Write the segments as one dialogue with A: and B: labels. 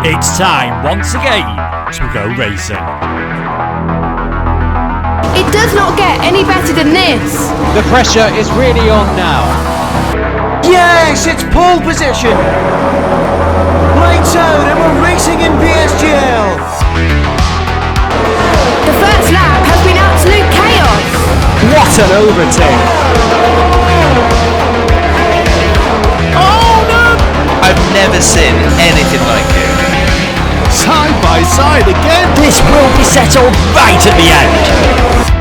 A: It's time once again to go racing.
B: It does not get any better than this.
C: The pressure is really on now.
D: Yes, it's pole position. Lights out and we're racing in PSGL.
B: The first lap has been absolute chaos.
D: What an overtake.
B: Oh no!
E: I've never seen anything like it.
A: Side by side again. This will be settled right at the end.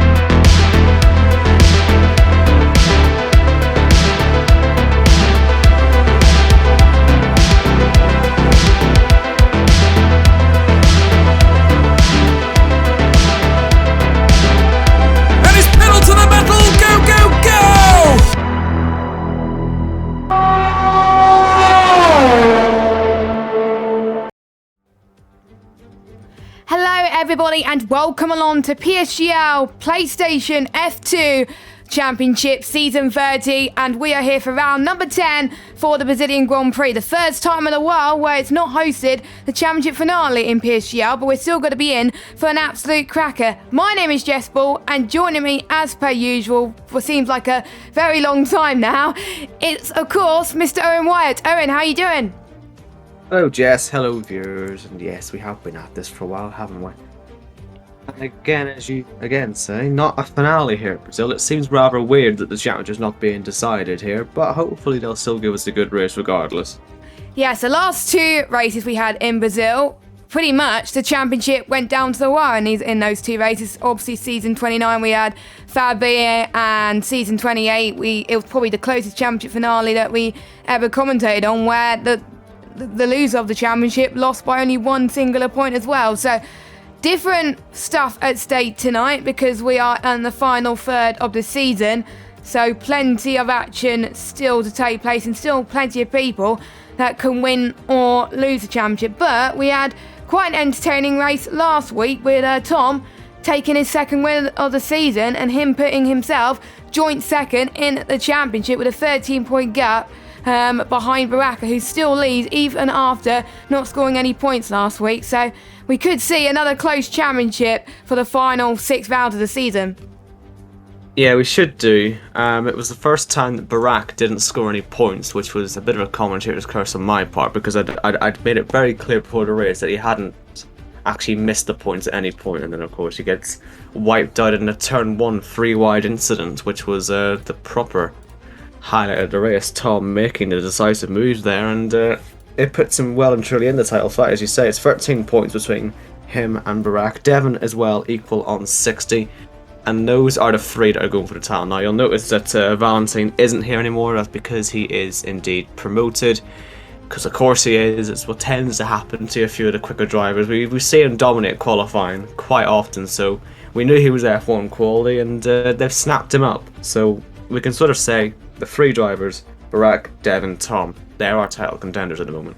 B: Everybody, and welcome along to PSGL PlayStation F2 Championship Season 30, and we are here for round number 10 for the Brazilian Grand Prix. The first time in a while where it's not hosted the championship finale in PSGL, but we're still going to be in for an absolute cracker. My name is Jess Ball, and joining me as per usual for seems like a very long time now, it's of course Mr. Owen Wyatt. Owen, how are you doing?
F: Hello Jess, hello viewers, and yes, we have been at this for a while, haven't we? And again, as you say, not a finale here in Brazil. It seems rather weird that the championship's not being decided here, but hopefully they'll still give us a good race regardless.
B: Yes, the last two races we had in Brazil, pretty much the championship went down to the wire in those two races. Obviously, season 29 we had Fabia, and season 28 it was probably the closest championship finale that we ever commentated on, where the loser of the championship lost by only one singular point as well. So different stuff at stake tonight because we are in the final third of the season. So plenty of action still to take place and still plenty of people that can win or lose the championship. But we had quite an entertaining race last week with Tom taking his second win of the season and him putting himself joint second in the championship with a 13-point gap behind Baraka, who still leads even after not scoring any points last week. So we could see another close championship for the final 6 rounds of the season.
F: Yeah, we should do. It was the first time that Barak didn't score any points, which was a bit of a commentator's curse on my part, because I'd made it very clear before the race that he hadn't actually missed the points at any point, and then of course he gets wiped out in a turn 1 3-wide incident, which was the proper highlight of the race. Tom making the decisive moves there, and it puts him well and truly in the title fight. As you say, it's 13 points between him and Barak. Devon as well, equal on 60, and those are the three that are going for the title. Now you'll notice that Valentine isn't here anymore. That's because he is indeed promoted, because of course he is. It's what tends to happen to a few of the quicker drivers. We see him dominate qualifying quite often, so we knew he was F1 quality, and they've snapped him up. So we can sort of say the three drivers, Barak, Devon, Tom, they're our title contenders at the moment.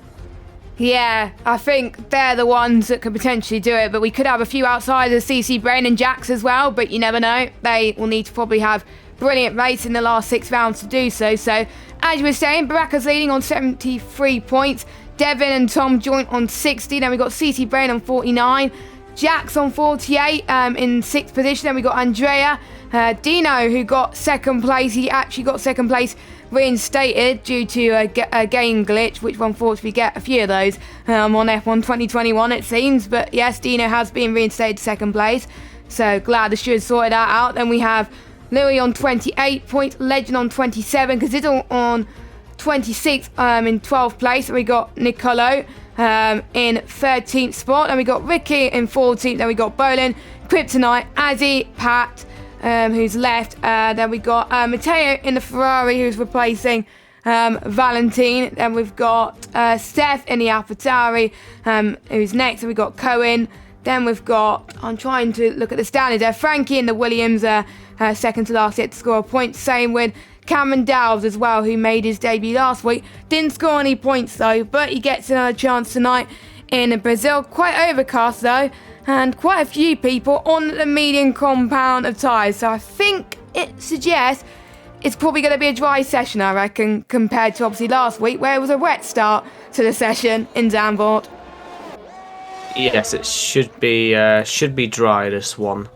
B: Yeah, I think they're the ones that could potentially do it, but we could have a few outsiders, CC Brain and Jax as well, but you never know. They will need to probably have brilliant race in the last 6 rounds to do so. So, as you were saying, Baraka's leading on 73 points, Devon and Tom joint on 60, then we got CC Brain on 49, Jax on 48 in 6th position, then we got Andrea, Dino, who got 2nd place. He actually got 2nd place reinstated due to a game glitch, which unfortunately we get a few of those on F1 2021 it seems. But yes, Dino has been reinstated to 2nd place, so glad the stewards sorted that out. Then we have Louis on 28 points, Legend on 27, Kaziddle on 26 in 12th place, and we got Nicolo in 13th spot, and we got Ricky in 14th, then we got Bolin, Kryptonite, Azzy, Pat, who's left. Then we got Matteo in the Ferrari, who's replacing Valentine. Then we've got Steph in the AlphaTauri, who's next. And we've got Cohen. Then we've got, I'm trying to look at the standings there, Frankie in the Williams, second to last yet to score a point. Same with Cameron Dowles as well, who made his debut last week. Didn't score any points though, but he gets another chance tonight in Brazil. Quite overcast though, and quite a few people on the median compound of tyres. So I think it suggests it's probably going to be a dry session, I reckon, compared to obviously last week where it was a wet start to the session in Zandvoort.
F: Yes, it should be dry, this one.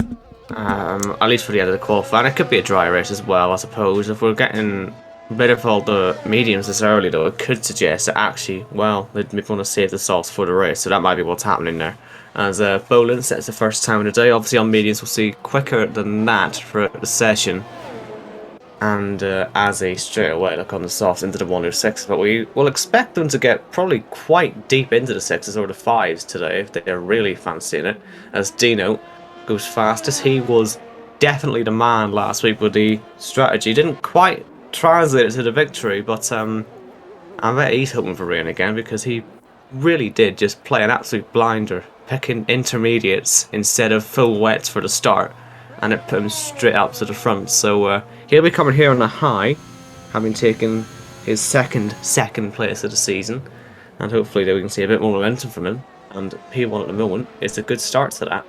F: At least for the end of the qualifying. It could be a dry race as well, I suppose. If we're getting rid of all the mediums this early, though, it could suggest that actually, well, they're going to save the softs for the race. So that might be what's happening there. As Bolin sets the first time of the day. Obviously on mediums we'll see quicker than that for the session. And as a straight away look on the softs into the 106, but we will expect them to get probably quite deep into the 6s or the 5s today if they're really fancying it. As Dino goes fastest, he was definitely the man last week with the strategy. Didn't quite translate it to the victory, but I bet he's hoping for rain again because he really did just play an absolute blinder, picking intermediates instead of full wets for the start, and it put him straight up to the front. So he'll be coming here on a high, having taken his second place of the season, and hopefully we can see a bit more momentum from him. And P1 at the moment is a good start to that.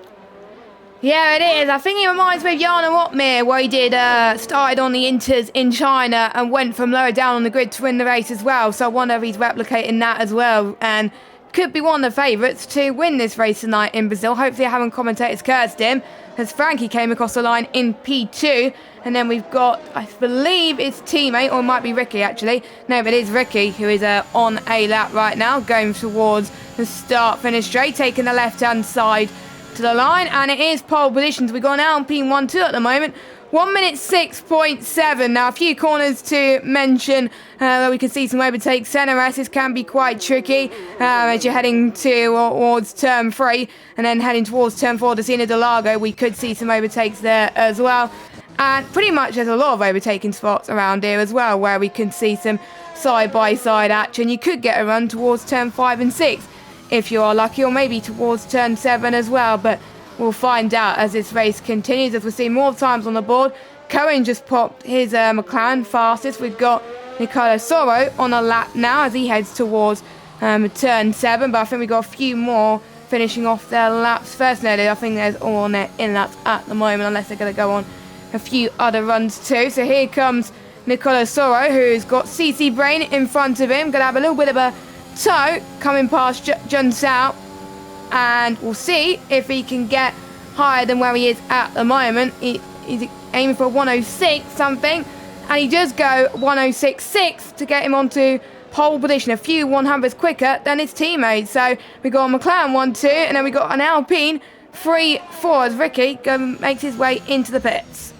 B: Yeah, it is. I think he reminds me of Jana Otmir, where he did started on the Inters in China and went from lower down on the grid to win the race as well. So I wonder if he's replicating that as well, and could be one of the favourites to win this race tonight in Brazil. Hopefully I haven't commentators cursed him, as Frankie came across the line in P2. And then we've got, I believe it's teammate, or it might be Ricky actually. No, but it is Ricky who is on a lap right now, going towards the start-finish straight, taking the left-hand side to the line, and it is pole positions. We've got now on P1-2 at the moment. 1 minute 6.7. Now a few corners to mention that we can see some overtakes. Center S's can be quite tricky as you're heading towards turn 3 and then heading towards turn 4 to Cena de Lago. We could see some overtakes there as well, and pretty much there's a lot of overtaking spots around here as well where we can see some side-by-side action. You could get a run towards turn 5 and 6 if you are lucky, or maybe towards turn 7 as well, but we'll find out as this race continues, as we see more times on the board. Cohen just popped his McLaren fastest. We've got Nicola Soro on a lap now as he heads towards turn 7, but I think we've got a few more finishing off their laps first. No, I think there's all on their in laps at the moment, unless they're going to go on a few other runs too. So here comes Nicola Soro, who's got CC Brain in front of him. Going to have a little bit of a tow coming past Jun Sao, and we'll see if he can get higher than where he is at the moment. He's aiming for 106 something, and he does go 106.6 to get him onto pole position, a few 100s quicker than his teammates. So we got a McLaren 1-2, and then we got an Alpine 3-4 as Ricky makes his way into the pits.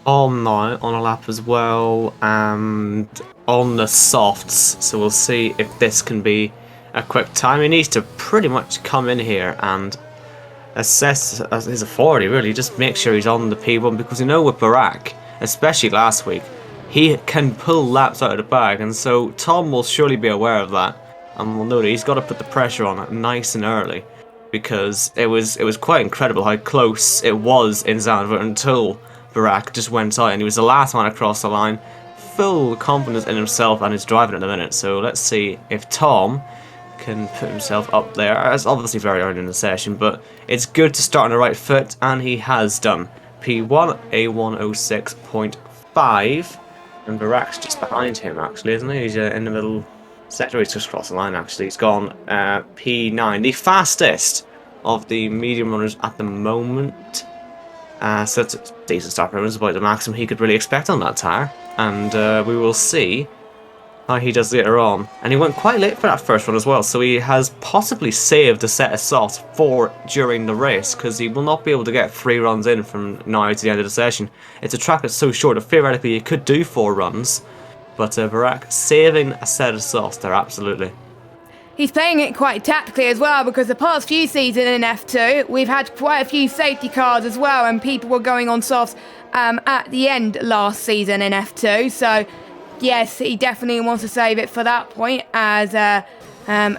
F: On now on a lap as well, and on the softs, so we'll see if this can be a quick time. He needs to pretty much come in here and assess his authority, really, just make sure he's on the P1, because you know with Barack, especially last week, he can pull laps out of the bag, and so Tom will surely be aware of that, and we'll know that he's got to put the pressure on it nice and early, because it was quite incredible how close it was in Zandvoort until Barack just went out and he was the last man across the line. Full confidence in himself and his driving at the minute, so let's see if Tom can put himself up there. It's obviously very early in the session, but it's good to start on the right foot, and he has done. P1 a 106.5, and Barack's just behind him actually, isn't he? He's in the middle sector. He's just crossed the line actually. He's gone P9, the fastest of the medium runners at the moment. So it's a decent start for him. It's about the maximum he could really expect on that tyre, and we will see how he does later on. And he went quite late for that first one as well, so he has possibly saved a set of softs for during the race, because he will not be able to get 3 runs in from now to the end of the session. It's a track that's so short that theoretically you could do 4 runs, but Barack saving a set of softs there, absolutely.
B: He's playing it quite tactically as well, because the past few seasons in F2, we've had quite a few safety cars as well, and people were going on softs at the end last season in F2. So, yes, he definitely wants to save it for that point, as a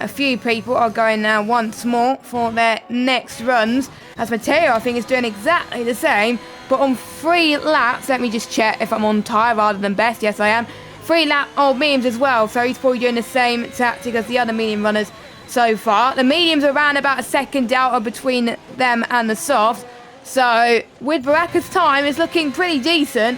B: few people are going now once more for their next runs. As Matteo, I think, is doing exactly the same, but on 3 laps. Let me just check if I'm on tyre rather than best. Yes, I am. 3 lap old mediums as well, so he's probably doing the same tactic as the other medium runners so far. The mediums are around about a second delta between them and the softs, so with Baraka's time, it's looking pretty decent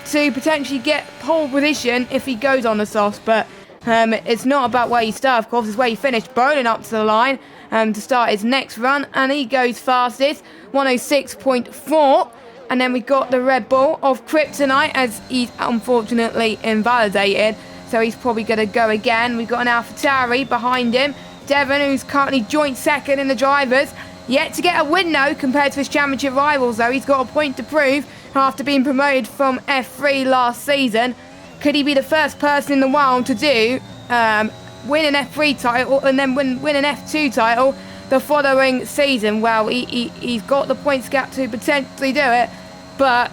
B: to potentially get pole position if he goes on the softs, but It's not about where you start, of course, it's where you finish. Bowling up to the line to start his next run, and he goes fastest, 106.4. And then we got the Red Bull of Kryptonite, as he's unfortunately invalidated, so he's probably going to go again. We've got an AlphaTauri behind him. Devon, who's currently joint second in the drivers, yet to get a win though compared to his championship rivals though. He's got a point to prove after being promoted from F3 last season. Could he be the first person in the world to do win an F3 title and then win an F2 title the following season? Well, he's got the points gap to potentially do it, but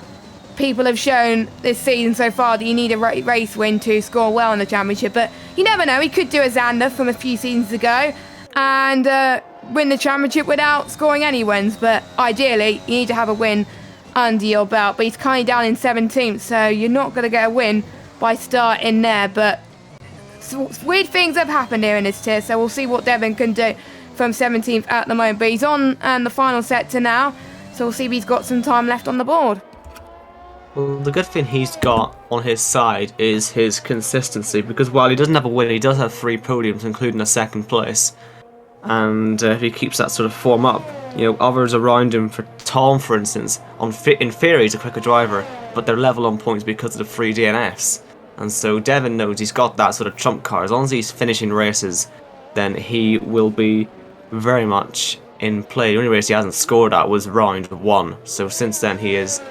B: people have shown this season so far that you need a race win to score well in the championship. But you never know, he could do a Xander from a few seasons ago and win the championship without scoring any wins. But ideally, you need to have a win under your belt. But he's currently down in 17th, so you're not going to get a win by starting there. But weird things have happened here in this tier, so we'll see what Devon can do from 17th at the moment. But he's on the final sector now, so we'll see if he's got some time left on the board.
F: Well, the good thing he's got on his side is his consistency, because while he doesn't have a win, he does have 3 podiums, including a 2nd place. And if he keeps that sort of form up, you know, others around him, for Tom, for instance, in theory he's a quicker driver, but they're level on points because of the 3 DNFs. And so Devon knows he's got that sort of trump card. As long as he's finishing races, then he will be very much in play. The only race he hasn't scored at was round 1. So since then he has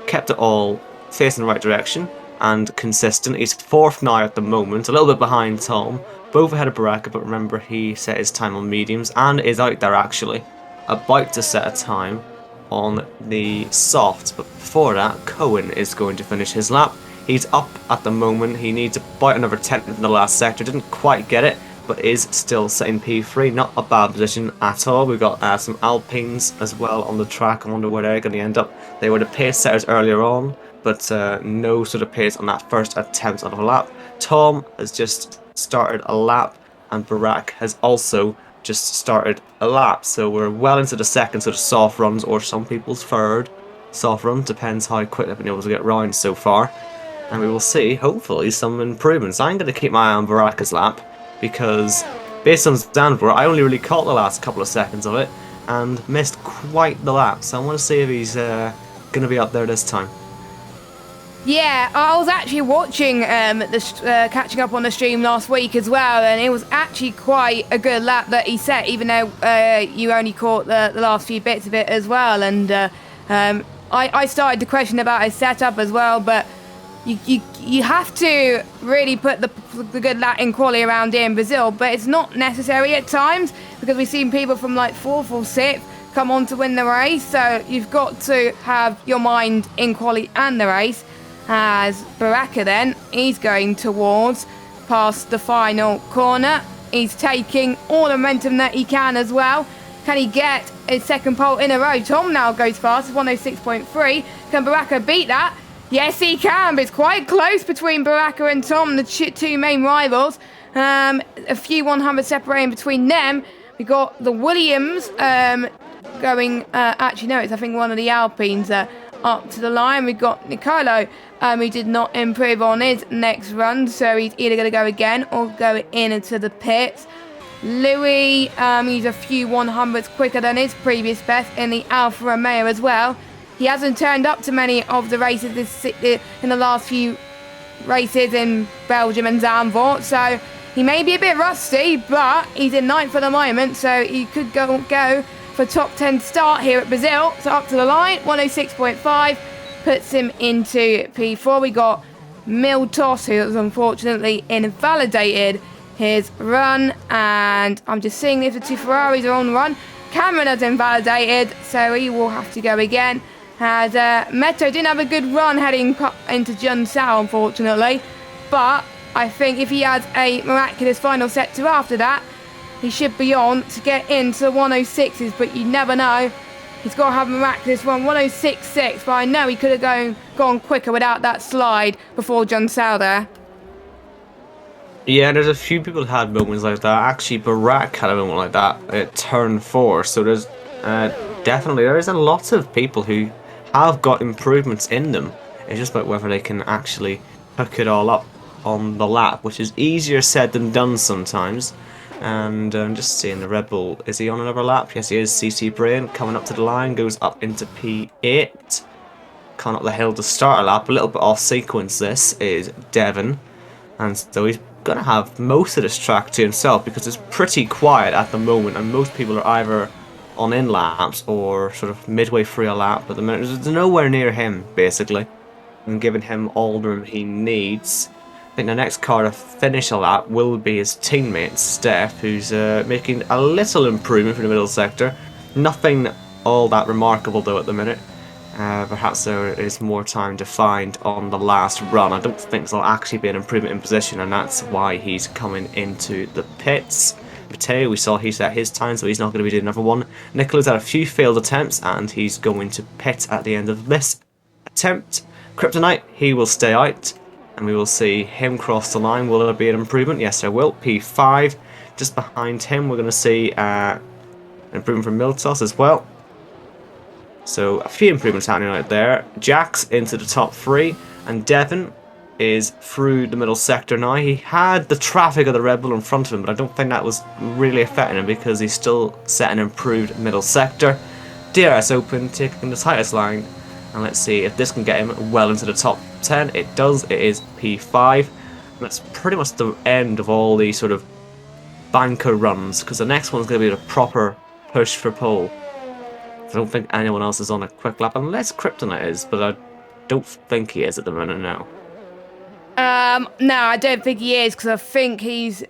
F: kept it all facing the right direction and consistent. He's 4th now at the moment, a little bit behind Tom, both ahead of Baraka, but remember he set his time on mediums and is out there actually about to set a time on the softs. But before that, Cohen is going to finish his lap. He's up at the moment. He needs about another 10th in the last sector. Didn't quite get it, but is still setting P3. Not a bad position at all. We've got some Alpines as well on the track. I wonder where they're going to end up. They were the pace setters earlier on, but no sort of pace on that first attempt of a lap. Tom has just started a lap, and Barak has also just started a lap. So we're well into the second sort of soft runs, or some people's third soft run. Depends how quick they've been able to get round so far. And we will see, hopefully, some improvements. I'm going to keep my eye on Baraka's lap, because based on Stanford, I only really caught the last couple of seconds of it and missed quite the lap. So I want to see if he's going to be up there this time.
B: Yeah, I was actually watching catching up on the stream last week as well, and it was actually quite a good lap that he set, even though you only caught the last few bits of it as well. And I started to question about his setup as well, but you have to really put the good Latin quality around here in Brazil, but it's not necessary at times, because we've seen people from like 4th or 6th come on to win the race. So you've got to have your mind in quality and the race. As Baraka then, he's going towards past the final corner. He's taking all the momentum that he can as well. Can he get his 2nd pole in a row? Tom now goes fast, 106.3. Can Baraka beat that? Yes, he can, but it's quite close between Baraka and Tom, the 2 main rivals. A few 100 separating between them. We got the Williams going, actually no, it's I think one of the Alpines up to the line. We got Nicolo, who did not improve on his next run, so he's either going to go again or go into the pits. Louis, he's a few 100s quicker than his previous best in the Alfa Romeo as well. He hasn't turned up to many of the races in the last few races in Belgium and Zandvoort, so he may be a bit rusty, but he's in 9th for the moment, so he could go for top 10 start here at Brazil. So up to the line, 106.5 puts him into P4. We got Miltos, who has unfortunately invalidated his run, and I'm just seeing if the 2 Ferraris are on the run. Cameron has invalidated, so he will have to go again. As Meto didn't have a good run heading into Junsao, unfortunately, but I think if he has a miraculous final sector after that, he should be on to get into the 106s, but you never know. He's got to have a miraculous run, 106.6, but I know he could have gone quicker without that slide before Junsao there.
F: Yeah, there's a few people that had moments like that. Actually, Barak had a moment like that at turn 4, so there's there's a lot of people who have got improvements in them. It's just about whether they can actually hook it all up. on the lap, which is easier said than done sometimes. And just seeing the Red Bull, is he on another lap? Yes, he is. CC Brain coming up to the line, goes up into P8. Coming up the hill to start a lap, a little bit off sequence. This is Devon, and so he's going to have most of this track to himself because it's pretty quiet at the moment, and most people are either on in laps or sort of midway through a lap at the minute. There's nowhere near him, basically, and giving him all the room he needs. I think the next car to finish a lap will be his teammate, Steph, who's making a little improvement for the middle sector. Nothing all that remarkable, though, at the minute. Perhaps there is more time to find on the last run. I don't think there'll actually be an improvement in position, and that's why he's coming into the pits. Mateo, we saw he set his time, so he's not going to be doing another one. Nicola's had a few failed attempts, and he's going to pit at the end of this attempt. Kryptonite, he will stay out. And we will see him cross the line. Will there be an improvement? Yes, there will. P5. Just behind him, we're going to see an improvement from Miltos as well. So a few improvements happening out there. Jax into the top 3. And Devon is through the middle sector now. He had the traffic of the Red Bull in front of him, but I don't think that was really affecting him because he's still set an improved middle sector. DRS open, taking the tightest line. And let's see if this can get him well into the top 10. It does. It is P5. And that's pretty much the end of all these sort of banker runs, because the next one's going to be the proper push for pole. I don't think anyone else is on a quick lap, unless Kryptonite is, but I don't think he is at the minute now.
B: No, I don't think he is, because I think he's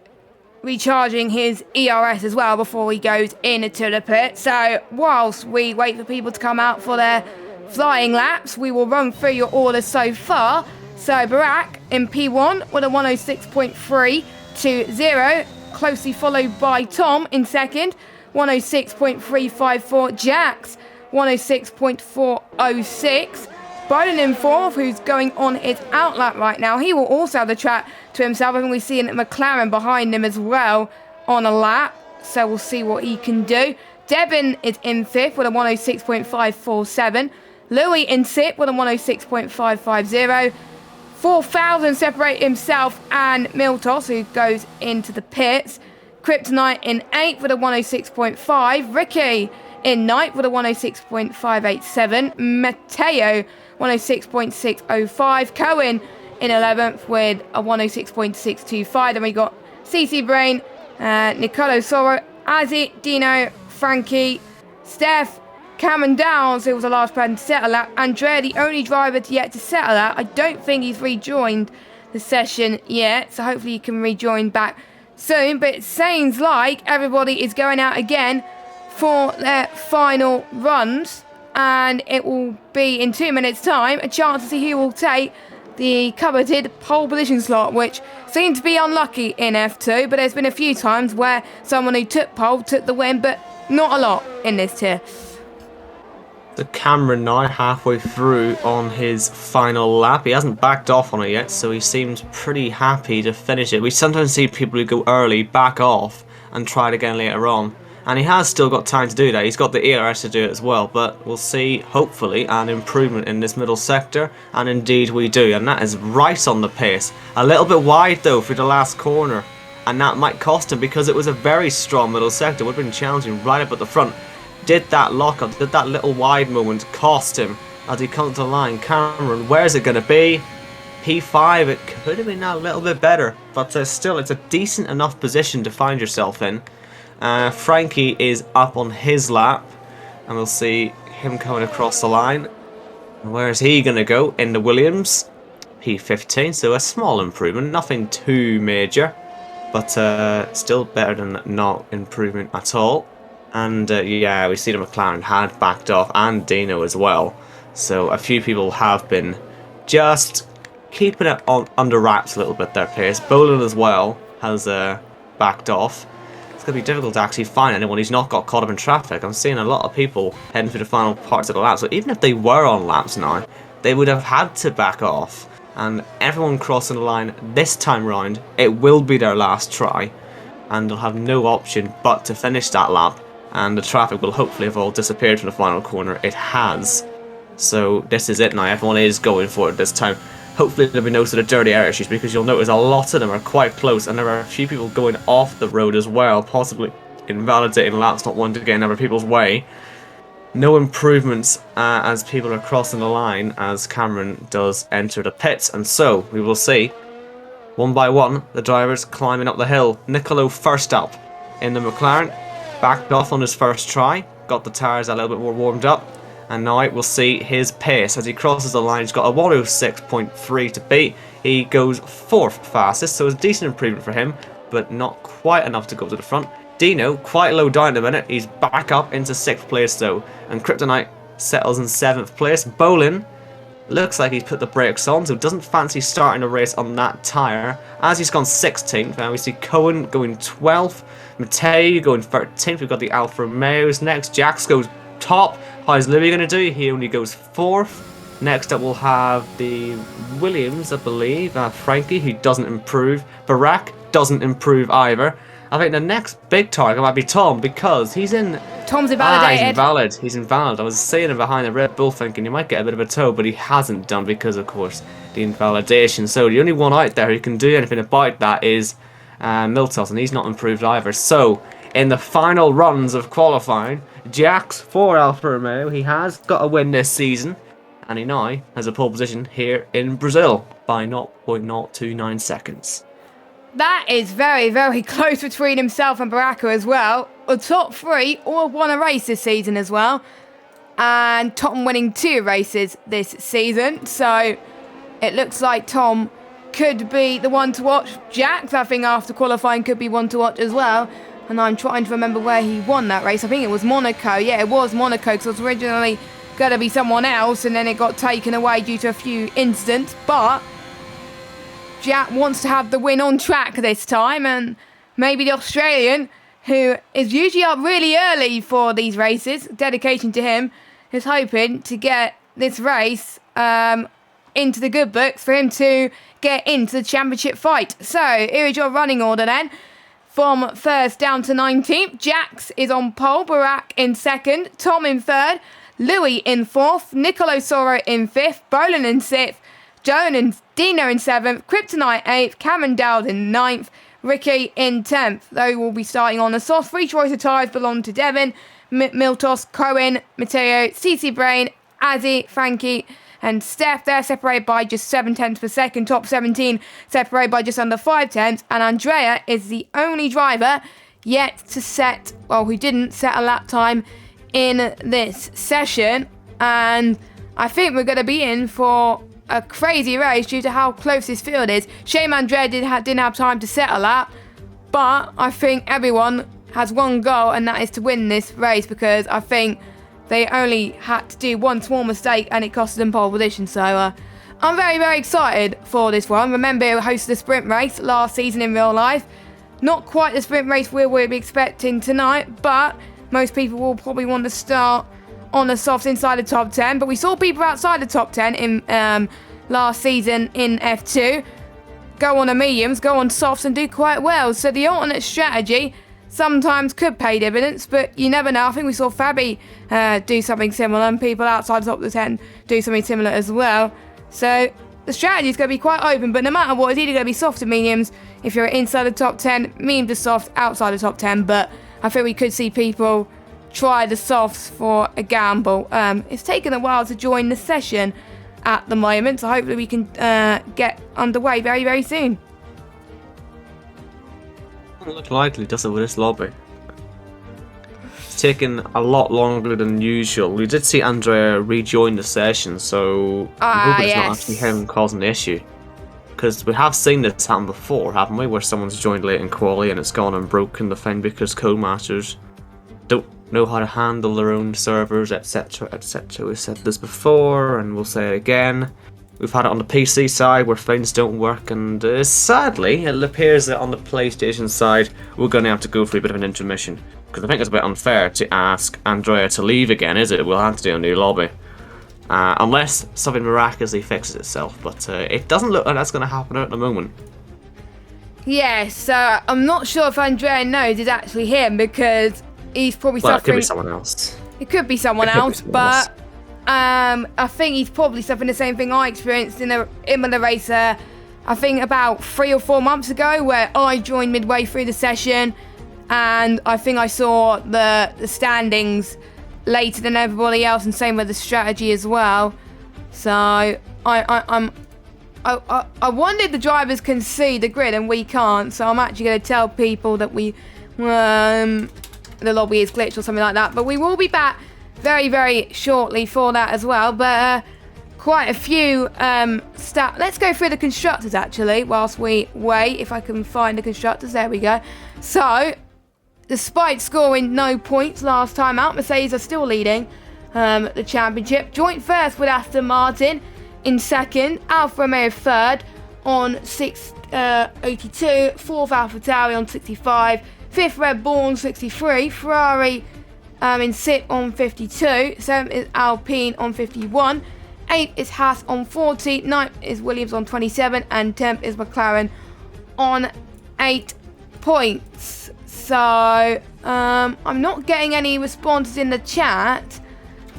B: recharging his ERS as well before he goes into the pit. So whilst we wait for people to come out for their flying laps, we will run through your orders so far. So Barack in P1 with a 106.320, closely followed by Tom in second, 106.354. Jax, 106.406. Biden in fourth, who's going on his out lap right now. He will also have the track to himself. I think we've seen McLaren behind him as well on a lap. So we'll see what he can do. Devin is in fifth with a 106.547. Louis in sixth with a 106.550. 4,000 separate himself and Miltos, who goes into the pits. Kryptonite in 8th with a 106.5. Ricky in 9th with a 106.587. Mateo, 106.605. Cohen in 11th with a 106.625. Then we got CC Brain, Nicolo Soro, Azzy, Dino, Frankie, Steph, Cameron Downs, who was the last person to set a lap. Andrea, the only driver yet to set a lap. I don't think he's rejoined the session yet, so hopefully he can rejoin back soon. But it seems like everybody is going out again for their final runs, and it will be in 2 minutes' time a chance to see who will take the coveted pole position slot, which seemed to be unlucky in F2, but there's been a few times where someone who took pole took the win, but not a lot in this tier.
F: The Cameron now halfway through on his final lap. He hasn't backed off on it yet, so he seems pretty happy to finish it. We sometimes see people who go early, back off, and try it again later on. And he has still got time to do that. He's got the ERS to do it as well. But we'll see, hopefully, an improvement in this middle sector. And indeed we do. And that is right on the pace. A little bit wide, though, for the last corner. And that might cost him because it was a very strong middle sector. Would have been challenging right up at the front. Did that lock-up, did that little wide moment cost him as he comes to the line? Cameron, where's it going to be? P5, it could have been a little bit better, but still, it's a decent enough position to find yourself in. Frankie is up on his lap, and we'll see him coming across the line. Where is he going to go? In the Williams. P15, so a small improvement, nothing too major, but still better than not improvement at all. And yeah, we see the McLaren had backed off, and Dino as well. So a few people have been just keeping it on under wraps a little bit, their pace. Bolin as well has backed off. It's going to be difficult to actually find anyone who's not got caught up in traffic. I'm seeing a lot of people heading through the final parts of the lap. So even if they were on laps now, they would have had to back off. And everyone crossing the line this time round, it will be their last try. And they'll have no option but to finish that lap. And the traffic will hopefully have all disappeared from the final corner. It has. So this is it now. Everyone is going for it this time. hopefully there'll be no sort of dirty air issues, because you'll notice a lot of them are quite close, and there are a few people going off the road as well, possibly invalidating laps, not wanting to get in other people's way. No improvements as people are crossing the line as Cameron does enter the pits, and so we will see one by one the drivers climbing up the hill. Nicolo first up in the McLaren, backed off on his first try, got the tyres a little bit more warmed up, and now we'll see his pace as he crosses the line. He's got a 106.3 to beat. He goes 4th fastest, so it's a decent improvement for him, but not quite enough to go to the front. Dino, quite low down at the minute, he's back up into 6th place though, and Kryptonite settles in 7th place. Bolin looks like he's put the brakes on, so doesn't fancy starting a race on that tyre, as he's gone 16th. And we see Cohen going 12th, Mattei going 13th, we've got the Alfa Romeos next. Jax goes top. How's Louis going to do? He only goes 4th. Next up we'll have the Williams, I believe, Frankie, who doesn't improve. Barak doesn't improve either. I think the next big target might be Tom, because he's in...
B: Tom's invalidated.
F: He's invalid. I was seeing him behind the Red Bull thinking he might get a bit of a tow, but he hasn't done because, of course, the invalidation. So the only one out there who can do anything about that is Miltos, and he's not improved either. So, in the final runs of qualifying, Jax for Alfa Romeo, he has got a win this season, and he now has a pole position here in Brazil by 0.029 seconds.
B: That is very, very close between himself and Baraka as well. The top 3 all won a race this season as well. And Tom winning 2 races this season. So it looks like Tom could be the one to watch. Jax, I think, after qualifying, could be one to watch as well. And I'm trying to remember where he won that race. I think it was Monaco. Yeah, it was Monaco, because it was originally going to be someone else, and then it got taken away due to a few incidents. But Jack wants to have the win on track this time, and maybe the Australian, who is usually up really early for these races, dedication to him, is hoping to get this race into the good books for him to get into the championship fight. So here is your running order then. From 1st down to 19th, Jax is on pole, Barak in 2nd, Tom in 3rd, Louis in 4th, Nicolo Soro in 5th, Bolin in 6th, Joan and Dino in 7th, Kryptonite 8th, Cameron Dowd in 9th, Ricky in 10th. They will be starting on the soft. 3 choice of tyres belong to Devin, Miltos, Cohen, Matteo, CC Brain, Azzy, Frankie, and Steph. They're separated by just 7 tenths per second. Top 17 separated by just under 5 tenths. And Andrea is the only driver yet to set, well, who didn't set a lap time in this session. And I think we're going to be in for a crazy race due to how close this field is. Shame Andrea didn't have time to set a lap, but I think everyone has one goal, and that is to win this race, because I think they only had to do one small mistake and it cost them pole position. So I'm very, very excited for this one. Remember, we hosted a sprint race last season in real life. Not quite the sprint race we'll be expecting tonight, but most people will probably want to start on the softs inside the top 10, but we saw people outside the top 10 in last season in F2 go on the mediums, go on softs and do quite well. So the alternate strategy sometimes could pay dividends, but you never know. I think we saw Fabi do something similar, and people outside the top of the 10 do something similar as well. So the strategy is going to be quite open, but no matter what, it's either going to be soft to mediums if you're inside the top 10, medium to soft outside the top 10, but I think we could see people try the softs for a gamble. It's taken a while to join the session at the moment, so hopefully we can get underway very, very soon.
F: Doesn't look likely, does it, with this lobby? It's taken a lot longer than usual. We did see Andrea rejoin the session, so I'm hoping it's not actually him causing the issue. Because we have seen this happen before, haven't we? Where someone's joined late in quali and it's gone and broken the thing because Codemasters don't know how to handle their own servers, etc, etc. We've said this before and we'll say it again. We've had it on the PC side where things don't work, and sadly it appears that on the PlayStation side we're going to have to go through a bit of an intermission, because I think it's a bit unfair to ask Andrea to leave again, is it? We'll have to do a new lobby. Unless something miraculously fixes itself, but it doesn't look like that's going to happen at the moment.
B: Yes, so I'm not sure if Andrea knows it's actually him, because he's probably suffering.
F: It could be someone else.
B: It could be someone else, but I think he's probably suffering the same thing I experienced in a Imola race, I think about 3 or 4 months ago, where I joined midway through the session, and I think I saw the standings later than everybody else, and same with the strategy as well. So I wonder if the drivers can see the grid and we can't. So I'm actually going to tell people that the lobby is glitched or something like that. But we will be back very, very shortly for that as well. But quite a few let's go through the constructors actually whilst we wait. If I can find the constructors, there we go. So despite scoring no points last time out, Mercedes are still leading the championship. Joint first with Aston Martin. In second, Alfa Romeo third on 682. Fourth, AlphaTauri on 65. Fifth, Red Bull on 63. Ferrari in sixth on 52. Seventh is Alpine on 51. Eighth is Haas on 40. Ninth is Williams on 27. And 10th is McLaren on 8 points. So I'm not getting any responses in the chat.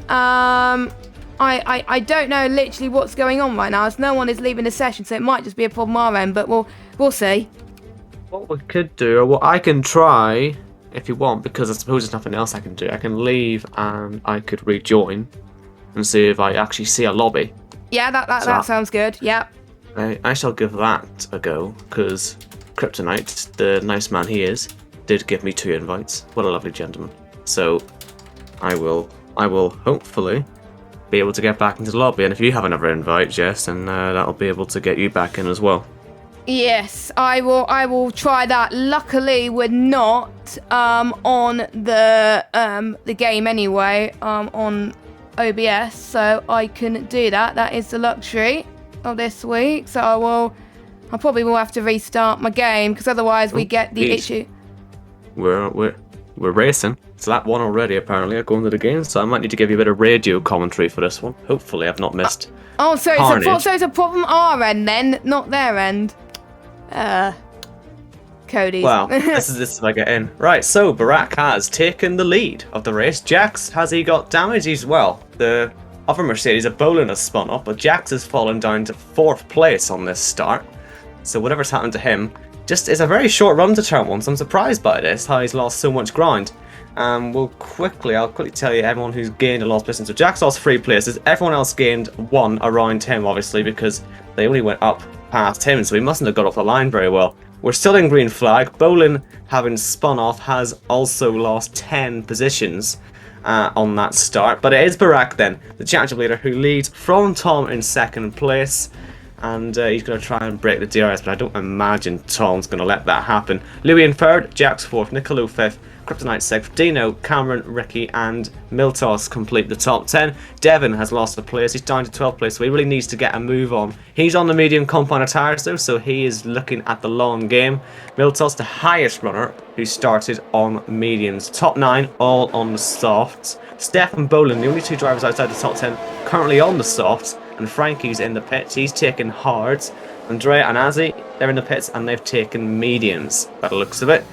B: I don't know literally what's going on right now, as no one is leaving the session, so it might just be a problem our end, but we'll see.
F: What we could do, or what I can try, if you want, because I suppose there's nothing else I can do, I can leave and I could rejoin and see if I actually see a lobby.
B: Yeah, that sounds good, yeah.
F: I shall give that a go, because Kryptonite, the nice man he is, did give me 2 invites. What a lovely gentleman. So I will hopefully be able to get back into the lobby, and if you have another invite, Jess, then that'll be able to get you back in as well.
B: Yes, I will try that. Luckily, we're not on the game anyway, on OBS, so I can do that. That is the luxury of this week. So I probably will have to restart my game, because otherwise we get the issue.
F: We're racing. It's lap 1 already, apparently. I go into the game, so I might need to give you a bit of radio commentary for this one. Hopefully, I've not missed.
B: So it's a problem our end then, not their end. Cody's.
F: Well, this is if I get in. Right, so Barak has taken the lead of the race. Jax, has he got damage as well? The other Mercedes, a Bolin, has spun up, but Jax has fallen down to 4th place on this start. So whatever's happened to him, just is a very short run to turn 1, so I'm surprised by this, how he's lost so much ground. I'll quickly tell you everyone who's gained a lost position. So Jax lost 3 places, everyone else gained 1 around him, obviously, because they only went up past him, so he mustn't have got off the line very well. We're still in green flag. Bolin, having spun off, has also lost 10 positions on that start. But it is Barak then, the championship leader, who leads from Tom in 2nd place. And he's going to try and break the DRS, but I don't imagine Tom's going to let that happen. Louis in 3rd, Jax 4th, Nicolo 5th, Kryptonite 6th, Dino, Cameron, Ricky and Miltos complete the top 10. Devon has lost a place, he's down to 12th place, so he really needs to get a move on. He's on the medium compounder tires though, so he is looking at the long game. Miltos, the highest runner, who started on mediums. Top 9, all on the softs. Steph and Bolin, the only 2 drivers outside the top 10, currently on the softs. And Frankie's in the pits, he's taken hards. Andrea and Azzy, they're in the pits and they've taken mediums, by the looks of it.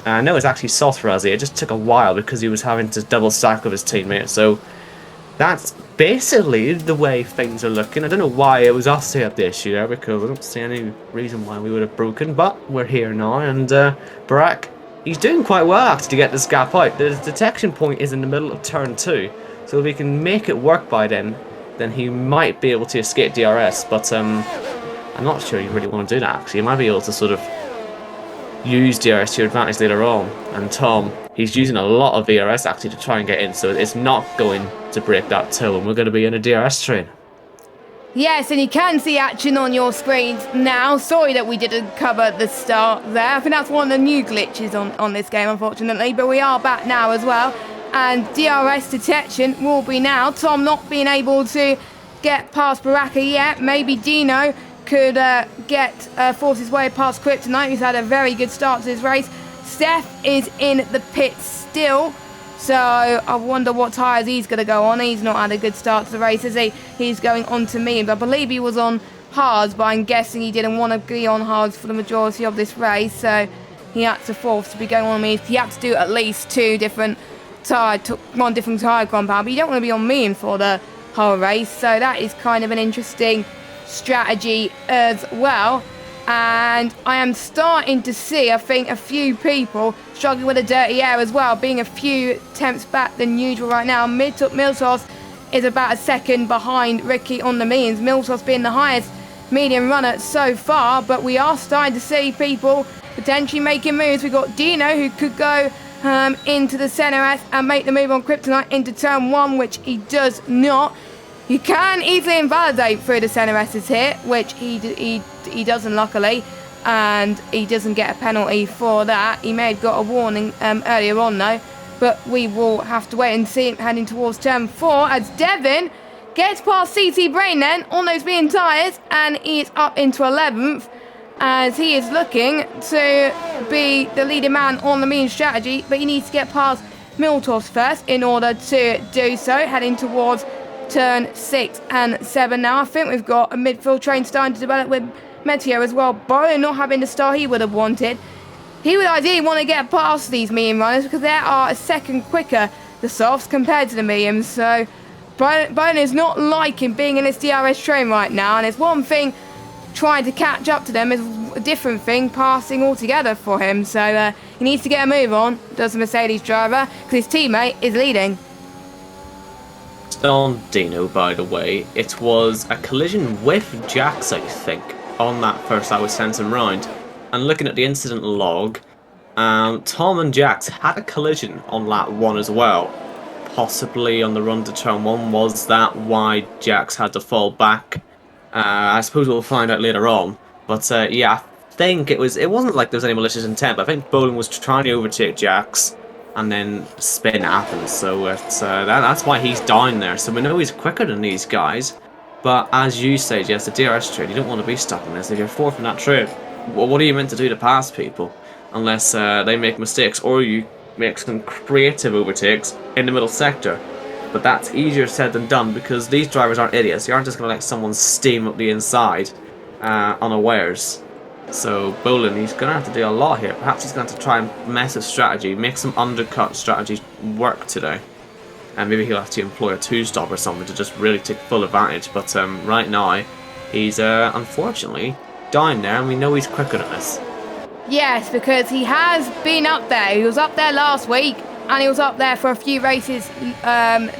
F: No, it's actually soft for Azzy. It just took a while because he was having to double stack with his teammate. So that's basically the way things are looking. I don't know why it was us who had the issue there, because I don't see any reason why we would have broken, but we're here now. And Barak, he's doing quite well actually to get this gap out. The detection point is in the middle of turn 2, so if we can make it work by then he might be able to escape DRS, but I'm not sure you really want to do that actually. You might be able to sort of use DRS to your advantage later on, and Tom, he's using a lot of DRS actually to try and get in, so it's not going to break that toe, and we're going to be in a DRS train.
B: Yes, and you can see action on your screens now. Sorry that we didn't cover the start there. I think that's one of the new glitches on this game, unfortunately, but we are back now as well. And DRS detection will be now. Tom not being able to get past Baraka yet. Maybe Dino could force his way past Kryptonite, who's had a very good start to his race. Steph is in the pits still, so I wonder what tyres he's going to go on. He's not had a good start to the race, is he? He's going on to mediums. I believe he was on hards, but I'm guessing he didn't want to be on hards for the majority of this race, so he had to force to be going on mediums. He had to do at least 2 different one different tyre compound, but you don't want to be on medium for the whole race. So that is kind of an interesting strategy as well. And I am starting to see, I think, a few people struggling with a dirty air as well, being a few tenths back than usual right now. Miltos is about a second behind Ricky on the mediums. Miltos being the highest medium runner so far, but we are starting to see people potentially making moves. We've got Dino, who could go into the center S and make the move on Kryptonite into turn 1, which he does not. You can easily invalidate through the center S's here, which he doesn't, luckily, and he doesn't get a penalty for that. He may have got a warning earlier on though, but we will have to wait and see him heading towards turn 4 as Devin gets past CC Brain then on those being tyres, and he is up into 11th as he is looking to be the leading man on the mean strategy, but he needs to get past Miltos first in order to do so, heading towards turn 6 and 7 now. I think we've got a midfield train starting to develop with Meteo as well. Bowen not having the start he would have wanted. He would ideally want to get past these medium runners because they are a second quicker, the softs, compared to the mediums. So Bowen is not liking being in this DRS train right now, and it's one thing trying to catch up to them, is a different thing passing altogether for him. So he needs to get a move on, does the Mercedes driver, because his teammate is leading.
F: On Dino, by the way, it was a collision with Jax, I think, on that first lap with sent him round. And looking at the incident log, Tom and Jax had a collision on lap 1 as well. Possibly on the run to turn 1. Was that why Jax had to fall back? I suppose we'll find out later on. But yeah, I think it wasn't like there was any malicious intent, but I think Bolin was trying to overtake Jax, and then spin happens, so that's why he's down there. So we know he's quicker than these guys, but as you say, Jess, the DRS trade, you don't want to be stuck in this. If you're 4th in that trade, well, what are you meant to do to pass people? Unless they make mistakes, or you make some creative overtakes in the middle sector. But that's easier said than done, because these drivers aren't idiots. You aren't just going to let someone steam up the inside unawares. So Bolin, he's going to have to do a lot here. Perhaps he's going to try and mess with strategy, make some undercut strategies work today. And maybe he'll have to employ a 2-stop or something to just really take full advantage. But right now, he's unfortunately down there, and we know he's quicker than this.
B: Yes, because he has been up there. He was up there last week, and he was up there for a few races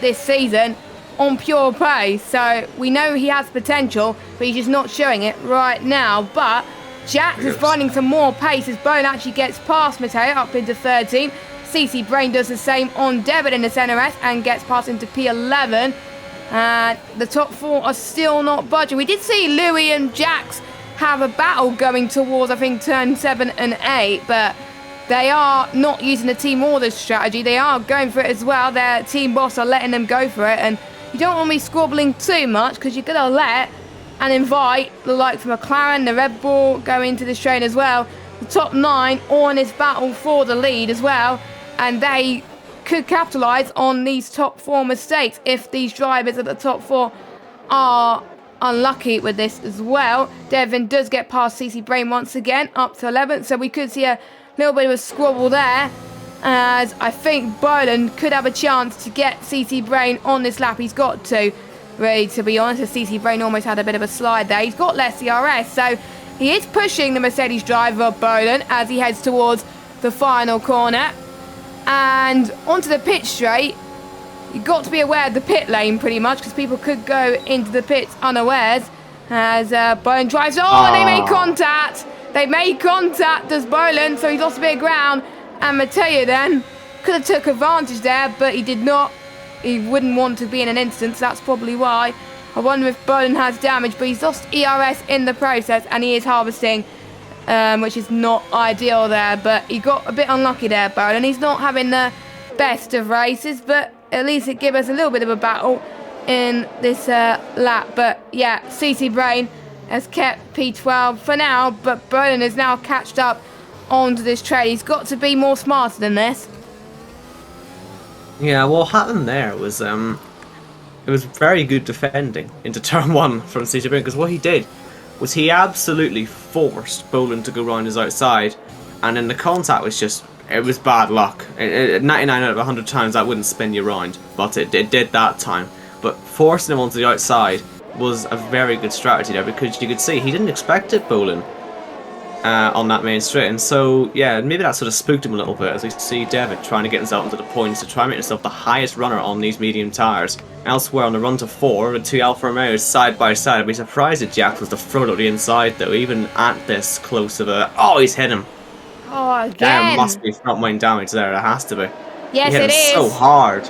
B: this season on pure pace. So we know he has potential, but he's just not showing it right now. But Jax is finding some more pace as Bone actually gets past Mateo up into 13. CC Brain does the same on Devon in the center S and gets past into P11. And the top 4 are still not budging. We did see Louis and Jax have a battle going towards, I think, turn 7 and 8, but they are not using the team orders strategy. They are going for it as well. Their team boss are letting them go for it, and you don't want to be squabbling too much because you're going to let and invite the likes of McLaren, the Red Bull go into this train as well. The top 9 all in this battle for the lead as well, and they could capitalise on these top 4 mistakes if these drivers at the top 4 are unlucky with this as well. Devin does get past CC Brain once again, up to 11th, so we could see a little bit of a squabble there, as I think Boland could have a chance to get CC Brain on this lap. He's got to, really, to be honest, as CC Brain almost had a bit of a slide there. He's got less DRS, so he is pushing the Mercedes driver, Boland, as he heads towards the final corner. And onto the pit straight. You've got to be aware of the pit lane pretty much, because people could go into the pits unawares as Boland drives. And they made contact. They made contact, does Boland, so he's lost a bit of ground. And Mateo then could have took advantage there, but he did not. He wouldn't want to be in an instance, that's probably why. I wonder if Boland has damage, but he's lost ERS in the process, and he is harvesting, which is not ideal there. But he got a bit unlucky there, Boland. He's not having the best of races, but at least it gave us a little bit of a battle in this lap. But yeah, CC Brain has kept P12 for now, but Boland has now catched up onto this train. He's got to be more smarter than this.
F: Yeah, what happened there was it was very good defending into turn 1 from CC Brain, because what he did was he absolutely forced Boland to go round his outside, and then the contact was just, it was bad luck. 99 out of 100 times that wouldn't spin you round, but it did that time. but forcing him onto the outside was a very good strategy there, because you could see he didn't expect it bowling on that main straight, and so yeah, maybe that sort of spooked him a little bit, as we see Devon trying to get himself into the points to try and make himself the highest runner on these medium tyres. Elsewhere on the run to 4 with 2 Alfa Romeos side by side. I'd be surprised if Jax was to throw it up the inside though, even at this close of a... Oh, he's hit him.
B: Oh, again.
F: There must be front wing damage there, it has to be.
B: Yes,
F: he hit
B: it is.
F: him so hard.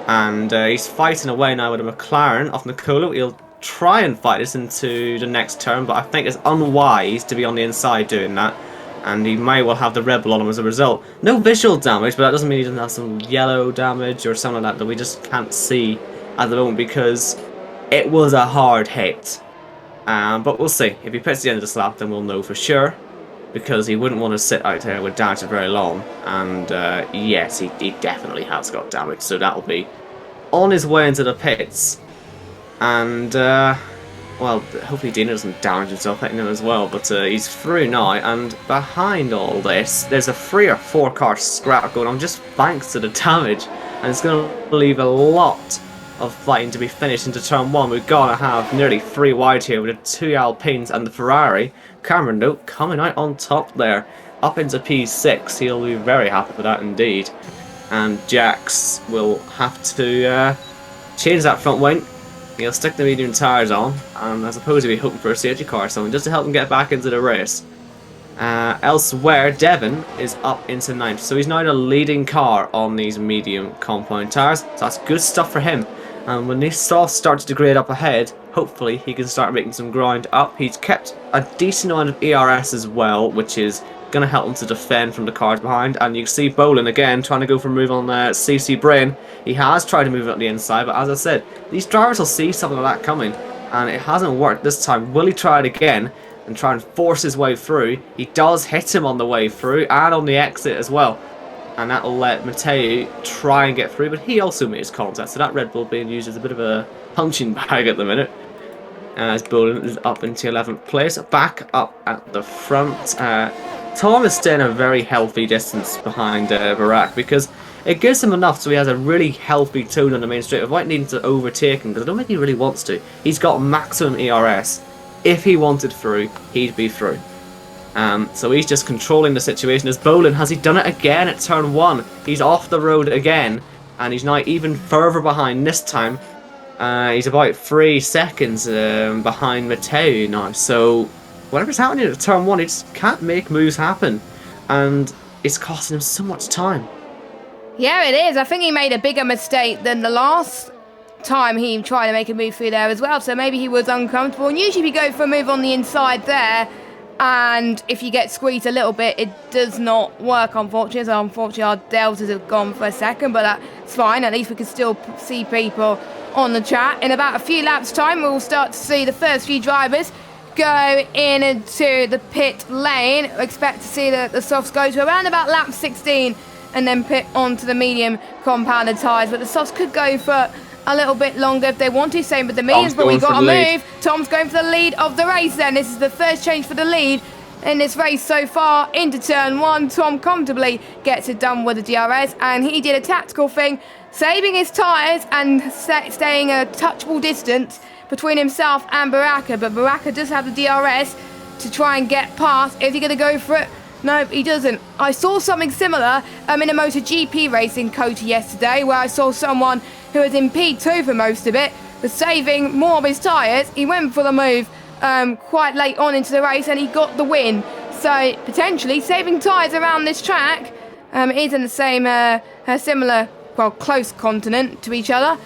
F: And he's fighting away now with a McLaren off Nicolo. He'll try and fight this into the next turn, but I think it's unwise to be on the inside doing that. And he may well have the Red Bull on him as a result. No visual damage, but that doesn't mean he doesn't have some yellow damage or something like that we just can't see at the moment, because it was a hard hit. But we'll see. If he pits the end of the slap, then we'll know for sure, because he wouldn't want to sit out there with damage for very long. And yes, he definitely has got damage, so that'll be on his way into the pits. And well, hopefully Dino doesn't damage himself hitting him as well, but he's through now, and behind all this there's a 3 or 4 car scrap going on just thanks to the damage, and it's going to leave a lot of fighting to be finished into turn 1. We're going to have nearly 3 wide here with the 2 Alpines and the Ferrari. Cameron, though, coming out on top there, up into P6. He'll be very happy with that indeed. And Jax will have to change that front wing. He'll stick the medium tyres on, and I suppose he'll be hoping for a safety car or something, just to help him get back into the race. Elsewhere, Devon is up into 9th, so he's now the leading car on these medium compound tyres, so that's good stuff for him. And when this stuff starts to grade up ahead, hopefully he can start making some ground up. He's kept a decent amount of ERS as well, which is going to help him to defend from the cars behind. And you can see Bolin again trying to go for a move on CC Brain. He has tried to move it up the inside, but as I said, these drivers will see something like that coming, and it hasn't worked this time. Will he try it again and try and force his way through? He does hit him on the way through and on the exit as well, and that'll let Matteo try and get through, but he also makes contact, so that Red Bull being used as a bit of a punching bag at the minute. As Bolin is up into 11th place, back up at the front. Tom is staying a very healthy distance behind Barak, because it gives him enough so he has a really healthy tone on the main straight without needing to overtake him, because I don't think he really wants to. He's got maximum ERS. If he wanted through, he'd be through. So he's just controlling the situation. As Bolin, has he done it again at turn 1? He's off the road again, and he's now even further behind this time. He's about 3 seconds behind Matteo now. So whatever's happening at turn 1, he just can't make moves happen, and it's costing him so much time.
B: Yeah, it is. I think he made a bigger mistake than the last time he tried to make a move through there as well, so maybe he was uncomfortable. And usually if you go for a move on the inside there, and if you get squeezed a little bit, it does not work, unfortunately. So unfortunately our deltas have gone for a second, but that's fine. At least we can still see people on the chat. In about a few laps time, we'll start to see the first few drivers go into the pit lane. Expect to see the softs go to around about lap 16 and then pit onto the medium compounded tyres, but the softs could go for a little bit longer if they want to. Same with the mediums, but we've got a move. Tom's going for the lead of the race then. This is the first change for the lead in this race so far into turn 1. Tom comfortably gets it done with the DRS, and he did a tactical thing, saving his tyres and staying a touchable distance between himself and Baraka, but Baraka does have the DRS to try and get past. Is he going to go for it? No, he doesn't. I saw something similar in a MotoGP race in Kota yesterday, where I saw someone who was in P2 for most of it, was saving more of his tyres. He went for the move quite late on into the race, and he got the win. So potentially saving tyres around this track is in the same similar, well, close continent to each other.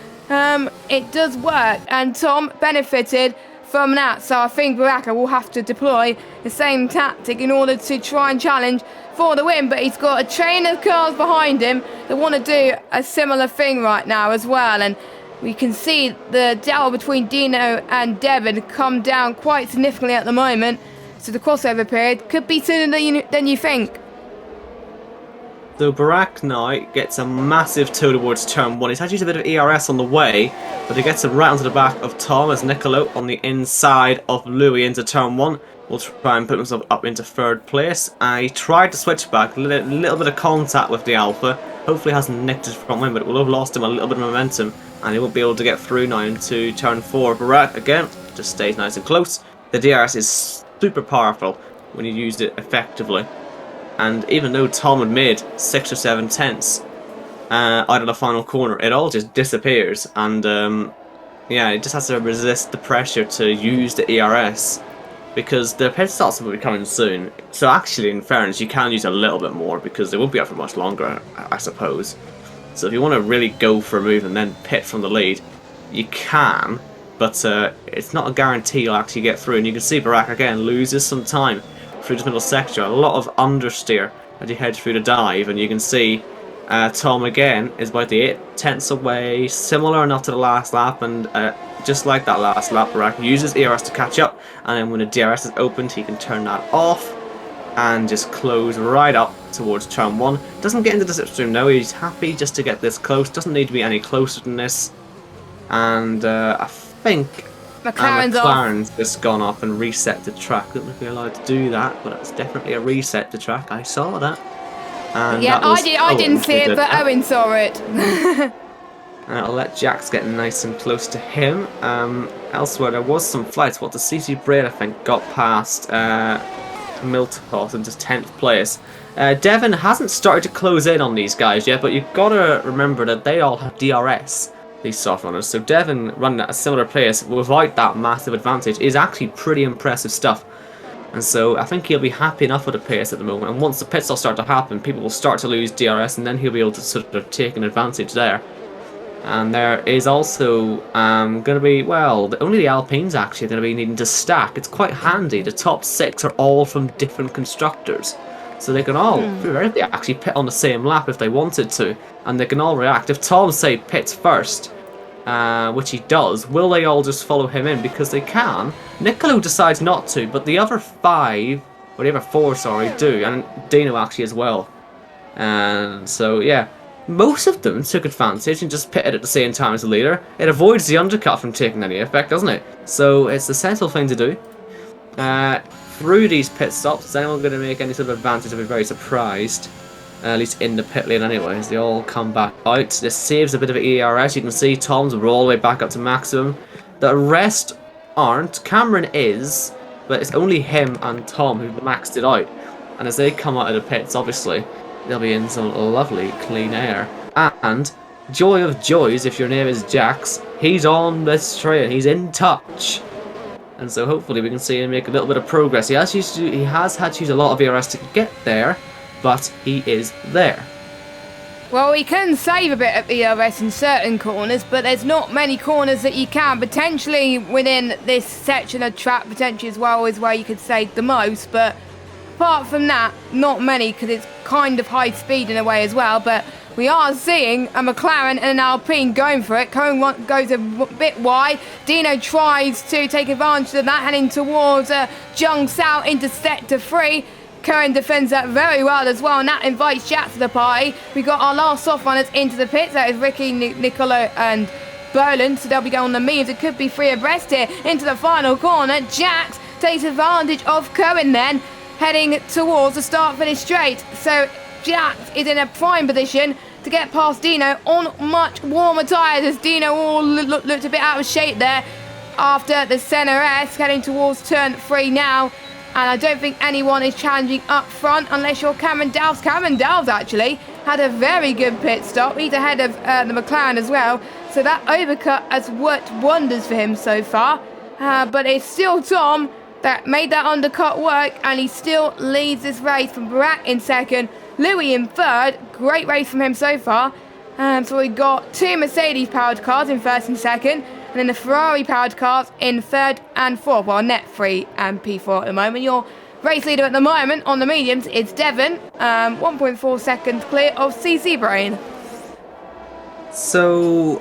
B: It does work, and Tom benefited from that, so I think Baraka will have to deploy the same tactic in order to try and challenge for the win, but he's got a train of cars behind him that want to do a similar thing right now as well, and we can see the delta between Dino and Devon come down quite significantly at the moment, so the crossover period could be sooner than you think.
F: So Barak now gets a massive toe towards turn 1. He's had to use a bit of ERS on the way, but he gets it right onto the back of Tom as Nicolo on the inside of Louis into turn 1. Will try and put himself up into 3rd place. He tried to switch back, a little bit of contact with the Alpha. Hopefully hasn't nicked his front wing, but it will have lost him a little bit of momentum, and he won't be able to get through now into turn 4. Barak, again, just stays nice and close. The DRS is super powerful when you use it effectively. And even though Tom had made 6 or 7 tenths out of the final corner, it all just disappears. And yeah, it just has to resist the pressure to use the ERS, because the pit stops will be coming soon. So actually, in fairness, you can use a little bit more because they won't be up for much longer, I suppose. So if you want to really go for a move and then pit from the lead, you can, but it's not a guarantee you'll actually get through. And you can see Barak again loses some time through this middle section. A lot of understeer as he heads through the dive, and you can see Tom again is about the 8 tenths away, similar enough to the last lap, and just like that last lap, Barak uses ERS to catch up, and then when the DRS is opened, he can turn that off and just close right up towards turn 1. Doesn't get into the slipstream, no, he's happy just to get this close, doesn't need to be any closer than this, and I think McLaren's just gone off and reset the track. I don't know if you're allowed to do that, but it's definitely a reset the track. I saw that. And
B: yeah,
F: that was
B: I didn't see it, but Owen saw it.
F: I'll let Jax get nice and close to him. Elsewhere, there was some flights. What the CC Braid, I think, got past Miltepot into 10th place. Devon hasn't started to close in on these guys yet, but you've got to remember that they all have DRS, these soft runners. So Devon running at a similar pace without that massive advantage is actually pretty impressive stuff. And so I think he'll be happy enough with the pace at the moment. And once the pit stops start to happen, people will start to lose DRS, and then he'll be able to sort of take an advantage there. And there is also going to be, well, only the Alpines actually are going to be needing to stack. It's quite handy. The top 6 are all from different constructors. So they can all, they actually pit on the same lap if they wanted to. And they can all react. If Tom, say, pits first, which he does, will they all just follow him in? Because they can. Nicolo decides not to, but the other 5, or the other 4, sorry, do. And Dino actually as well. And so, yeah. Most of them took advantage and just pitted at the same time as the leader. It avoids the undercut from taking any effect, doesn't it? So it's the sensible thing to do. Through these pit stops, is anyone going to make any sort of advantage? I'll be very surprised. At least in the pit lane anyway, as they all come back out. This saves a bit of ERS. You can see Tom's all the way back up to maximum. The rest aren't. Cameron is, but it's only him and Tom who've maxed it out. And as they come out of the pits, obviously, they'll be in some lovely clean air. And joy of joys, if your name is Jax, he's on this train. He's in touch. And so hopefully we can see him make a little bit of progress. He has had to use a lot of ERS to get there, but he is there.
B: Well, we can save a bit of ERS in certain corners, but there's not many corners that you can. Potentially within this section of track, potentially as well is where you could save the most, but apart from that, not many, because it's kind of high speed in a way as well. But we are seeing a McLaren and an Alpine going for it. Cohen goes a bit wide. Dino tries to take advantage of that, heading towards Jung Sao into sector 3. Cohen defends that very well as well, and that invites Jack to the party. We got our last soft runners into the pits. That is Ricky, Nicolo and Boland, so they'll be going on the mediums. It could be 3 abreast here into the final corner. Jax takes advantage of Cohen then, heading towards the start-finish straight. So Jax is in a prime position to get past Dino on much warmer tyres, as Dino all looked a bit out of shape there after the Senna S, heading towards turn 3 now. And I don't think anyone is challenging up front unless you're Cameron Dowles. Cameron Dowles actually had a very good pit stop. He's ahead of the McLaren as well. So that overcut has worked wonders for him so far. But it's still Tom that made that undercut work, and he still leads this race from Barak in second, Louis in third. Great race from him so far. So we got 2 Mercedes powered cars in first and second, and then the Ferrari powered cars in third and fourth. Well, net 3 and P4 at the moment. Your race leader at the moment on the mediums is Devon, 1.4 seconds clear of CC Brain.
F: So,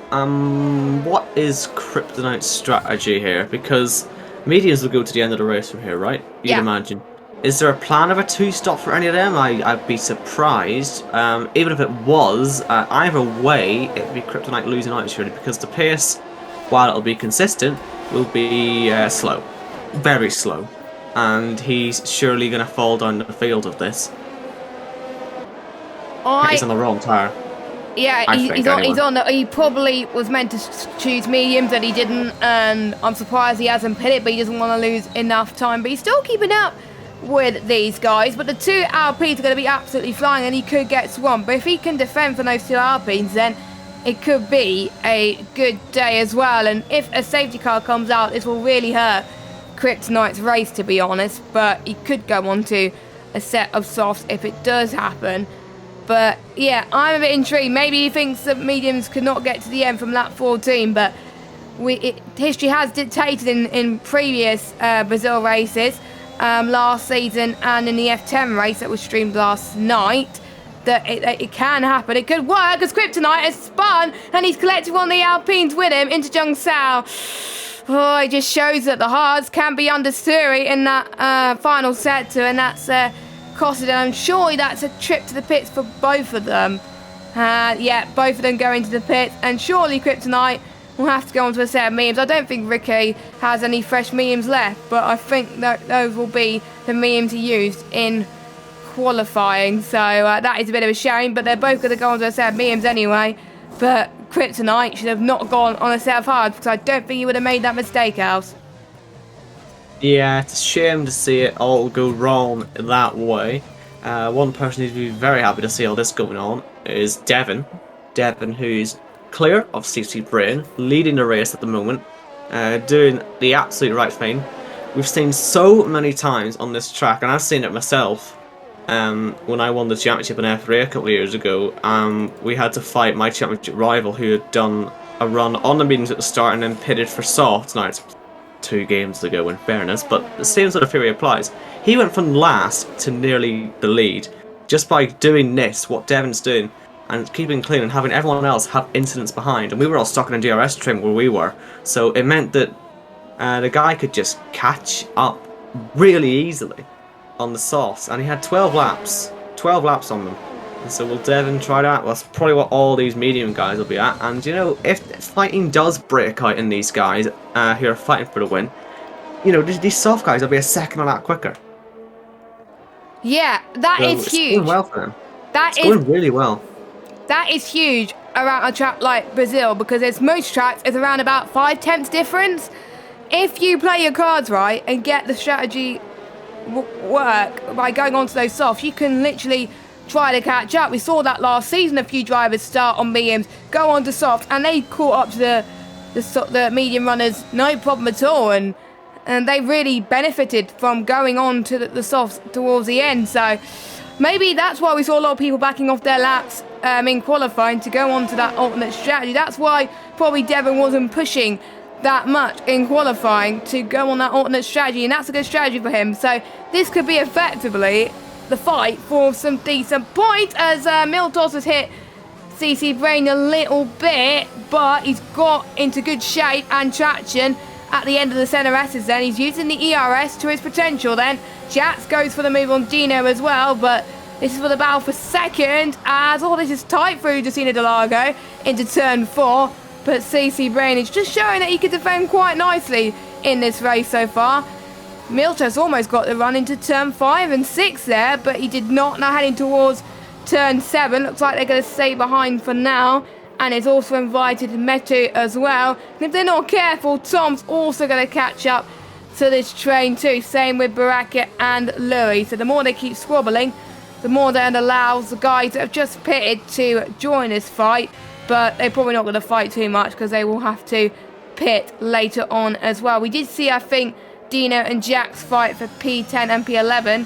F: what is Kryptonite's strategy here? Because mediums will go to the end of the race from here, right? You'd imagine. Is there a plan of a 2-stop for any of them? I'd be surprised. Even if it was, either way, it would be Kryptonite losing out surely, because the pace, while it'll be consistent, will be slow. Very slow. And he's surely going to fall down the field of this. He's on the wrong tyre.
B: Yeah, he's on the, he probably was meant to choose mediums and he didn't, and I'm surprised he hasn't pit it, but he doesn't want to lose enough time. But he's still keeping up with these guys, but the 2 Alpines are going to be absolutely flying and he could get swamped. But if he can defend from those 2 Alpines, then it could be a good day as well. And if a safety car comes out, this will really hurt Kryptonite's race, to be honest. But he could go on to a set of softs if it does happen. But yeah, I'm a bit intrigued. Maybe he thinks that mediums could not get to the end from lap 14, but history has dictated in previous Brazil races, last season and in the F10 race that was streamed last night, that it can happen. It could work, as Kryptonite has spun and he's collected one of the Alpines with him into Jung Sao. Oh, it just shows that the hards can be understeery in that final sector, and that's costed them. Surely that's a trip to the pits for both of them. Yeah, both of them go into the pits, and surely Kryptonite will have to go onto a set of mediums. I don't think Ricky has any fresh mediums left, but I think that those will be the mediums he used in qualifying. So that is a bit of a shame, but they're both going to go onto a set of mediums anyway. But Kryptonite should have not gone on a set of hards, because I don't think he would have made that mistake, House.
F: Yeah, it's a shame to see it all go wrong that way. One person who'd be very happy to see all this going on is Devon. Devon, who's clear of CC Brain, leading the race at the moment, doing the absolute right thing. We've seen so many times on this track, and I've seen it myself. When I won the championship in F3 a couple of years ago, we had to fight my championship rival who had done a run on the mediums at the start and then pitted for soft. Now, it's 2 games ago in fairness, but the same sort of theory applies. He went from last to nearly the lead just by doing this, what Devon's doing, and keeping clean and having everyone else have incidents behind. And we were all stuck in a DRS trim where we were, so it meant that the guy could just catch up really easily on the softs, and he had 12 laps on them. And so will Devon try that? Well, that's probably what all these medium guys will be at. And you know, if fighting does break out in these guys who are fighting for the win, you know, these soft guys will be a second a lap quicker.
B: Yeah, that is huge.
F: It's going well for them.
B: It's
F: going really well.
B: That is huge around a track like Brazil, because there's most tracks it's around about 5/10 difference. If you play your cards right and get the strategy work by going onto those softs, you can literally try to catch up. We saw that last season. A few drivers start on mediums, go on to softs, and they caught up to the medium runners no problem at all, and they really benefited from going on to the softs towards the end. So maybe that's why we saw a lot of people backing off their laps in qualifying to go on to that alternate strategy. That's why probably Devon wasn't pushing that much in qualifying to go on that alternate strategy, and that's a good strategy for him. So this could be effectively the fight for some decent points, as Miltos has hit CC Brain a little bit, but he's got into good shape and traction at the end of the center S's. Then he's using the ERS to his potential. Then Jats goes for the move on Dino as well, but this is for the battle for second, as all this is tight through Jacina Delago into turn 4. But CC Brain is just showing that he can defend quite nicely in this race so far. Miltos almost got the run into turn 5 and 6 there, but he did not. Now heading towards turn 7. Looks like they're going to stay behind for now. And it's also invited Metu as well. And if they're not careful, Tom's also going to catch up to this train too. Same with Baraka and Louis. So the more they keep squabbling, the more that allows the guys that have just pitted to join this fight. But they're probably not going to fight too much, because they will have to pit later on as well. We did see, I think, Dino and Jax fight for P10 and P11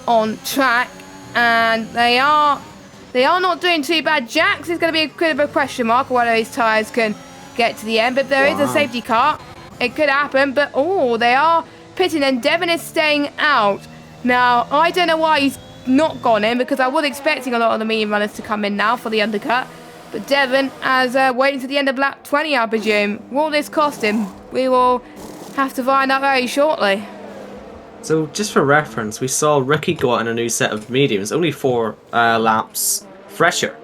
B: on track, and they are not doing too bad. Jax is going to be a bit of a question mark whether his tyres can get to the end, but there is a safety car. It could happen, but they are pitting, and Devon is staying out. Now, I don't know why he's not gone in, because I was expecting a lot of the medium runners to come in now for the undercut. But Devon is waiting to the end of lap 20, I presume. Will this cost him? We will have to find out very shortly.
F: So just for reference, we saw Ricky go out in a new set of mediums, only 4 laps fresher,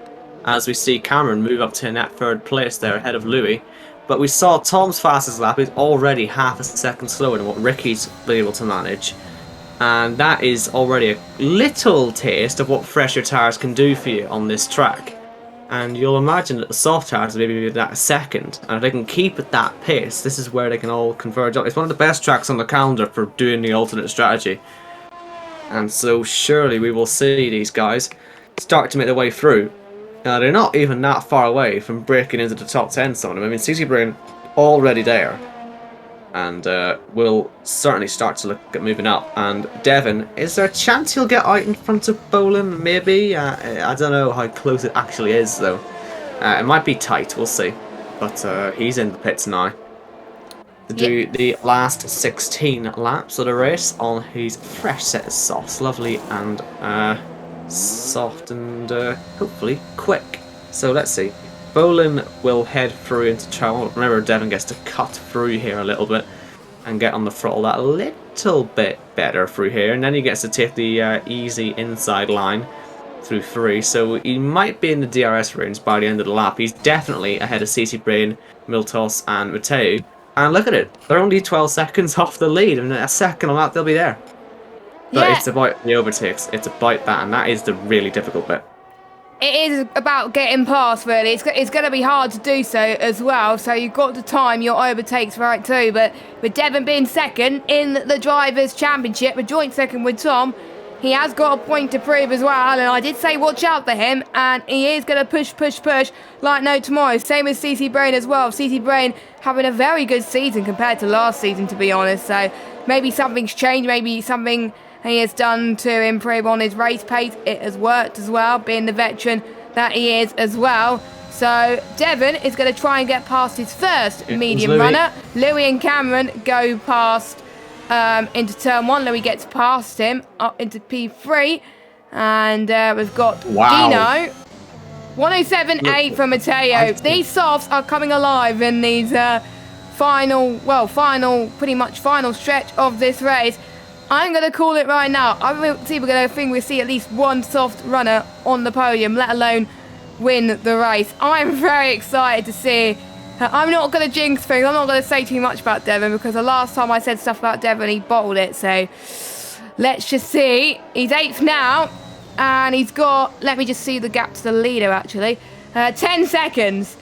F: as we see Cameron move up to a net 3rd place there ahead of Louis. But we saw Tom's fastest lap is already half a second slower than what Ricky's been able to manage. And that is already a little taste of what fresher tyres can do for you on this track. And you'll imagine that the soft tyres will maybe be that second. And if they can keep at that pace, this is where they can all converge on. It's one of the best tracks on the calendar for doing the alternate strategy. And so surely we will see these guys start to make their way through. Now they're not even that far away from breaking into the top 10, some of them. I mean, CC Brain already there. And we'll certainly start to look at moving up. And Devon, is there a chance he'll get out in front of Bolan? Maybe? I don't know how close it actually is, though. It might be tight, we'll see. But he's in the pits now to do the last 16 laps of the race on his fresh set of softs. Lovely and soft and hopefully quick. So let's see. Bolan will head through into trouble. Remember, Devon gets to cut through here a little bit and get on the throttle that little bit better through here, and then he gets to take the easy inside line through 3. So he might be in the DRS range by the end of the lap. He's definitely ahead of CC Brain, Miltos and Mateo. And look at it, they're only 12 seconds off the lead, and a second on that they'll be there. But it's about the overtakes, it's about that, and that is the really difficult bit.
B: It is about getting past, really. It's going to be hard to do so as well, so you've got to time your overtakes right too. But with Devon being second in the Drivers' Championship, a joint second with Tom, he has got a point to prove as well. And I did say watch out for him, and he is going to push like no tomorrow. Same as CC Brain as well. CC Brain having a very good season compared to last season, to be honest. So maybe something's changed, maybe something he has done to improve on his race pace. It has worked as well, being the veteran that he is as well. So Devon is going to try and get past his first medium runner. Louis and Cameron go past into turn 1. Louis gets past him up into P3. And we've got Dino. 107.8 from Mateo. These softs are coming alive in these pretty much final stretch of this race. I'm going to call it right now. I think we'll see at least one soft runner on the podium, let alone win the race. I'm very excited to see. I'm not going to jinx things. I'm not going to say too much about Devon, because the last time I said stuff about Devon, he bottled it. So let's just see. He's 8th now, and he's got, let me just see the gap to the leader actually, 10 seconds.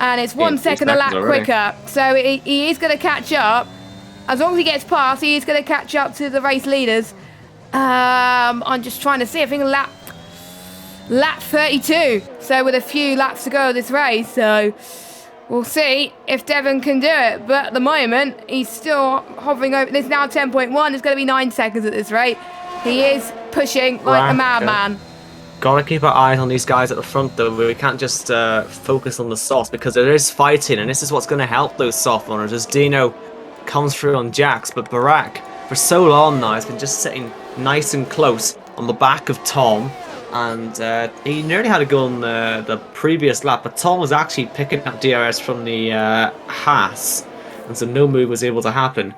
B: And it's 1 second a lap quicker. So he is going to catch up. As long as he gets past, he is going to catch up to the race leaders. I'm just trying to see. I think lap 32. So with a few laps to go of this race. So we'll see if Devon can do it. But at the moment, he's still hovering over. There's now 10.1. It's going to be 9 seconds at this rate. He is pushing like a madman.
F: Gotta keep our eyes on these guys at the front, though. We can't just focus on the softs, because there is fighting, and this is what's going to help those soft runners as Dino comes through on Jax. But Barack, for so long now, has been just sitting nice and close on the back of Tom, and he nearly had a go on the previous lap, but Tom was actually picking up DRS from the Haas, and so no move was able to happen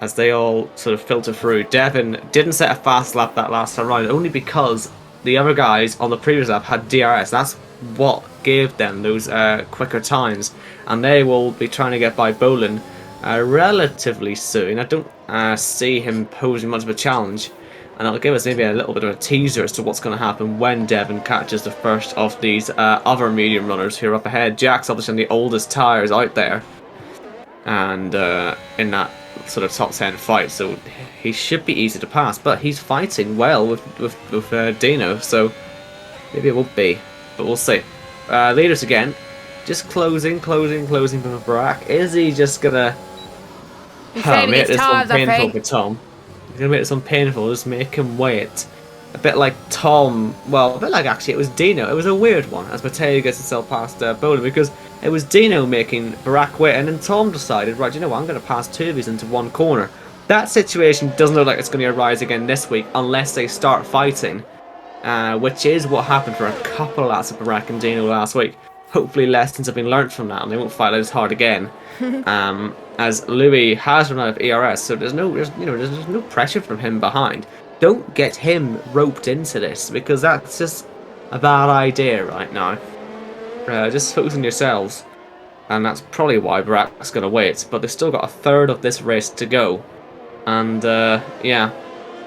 F: as they all sort of filter through. Devon didn't set a fast lap that last time round, only because the other guys on the previous lap had DRS. That's what gave them those quicker times, and they will be trying to get by Bolan relatively soon. I don't see him posing much of a challenge, and it'll give us maybe a little bit of a teaser as to what's going to happen when Devon catches the first of these other medium runners who are up ahead. Jack's obviously on the oldest tyres out there, and in that sort of top 10 fight, so he should be easy to pass, but he's fighting well with Dino, so maybe it won't be, but we'll see. Leaders again, just closing for Barack. Is he just gonna make this one painful for Tom? He's gonna make this one painful, just make him wait. A bit like Tom, well, a bit like actually it was Dino. It was a weird one as Mateo gets himself past Bolan, because it was Dino making Barack wait, and then Tom decided, right, you know what, I'm going to pass two of these into one corner. That situation doesn't look like it's going to arise again this week unless they start fighting, which is what happened for a couple of laps of Barack and Dino last week. Hopefully lessons have been learnt from that and they won't fight as hard again. as Louis has run out of ERS, so there's no pressure from him behind. Don't get him roped into this, because that's just a bad idea right now. Just focus on yourselves, and that's probably why Barak's going to wait. But they've still got a third of this race to go, and yeah,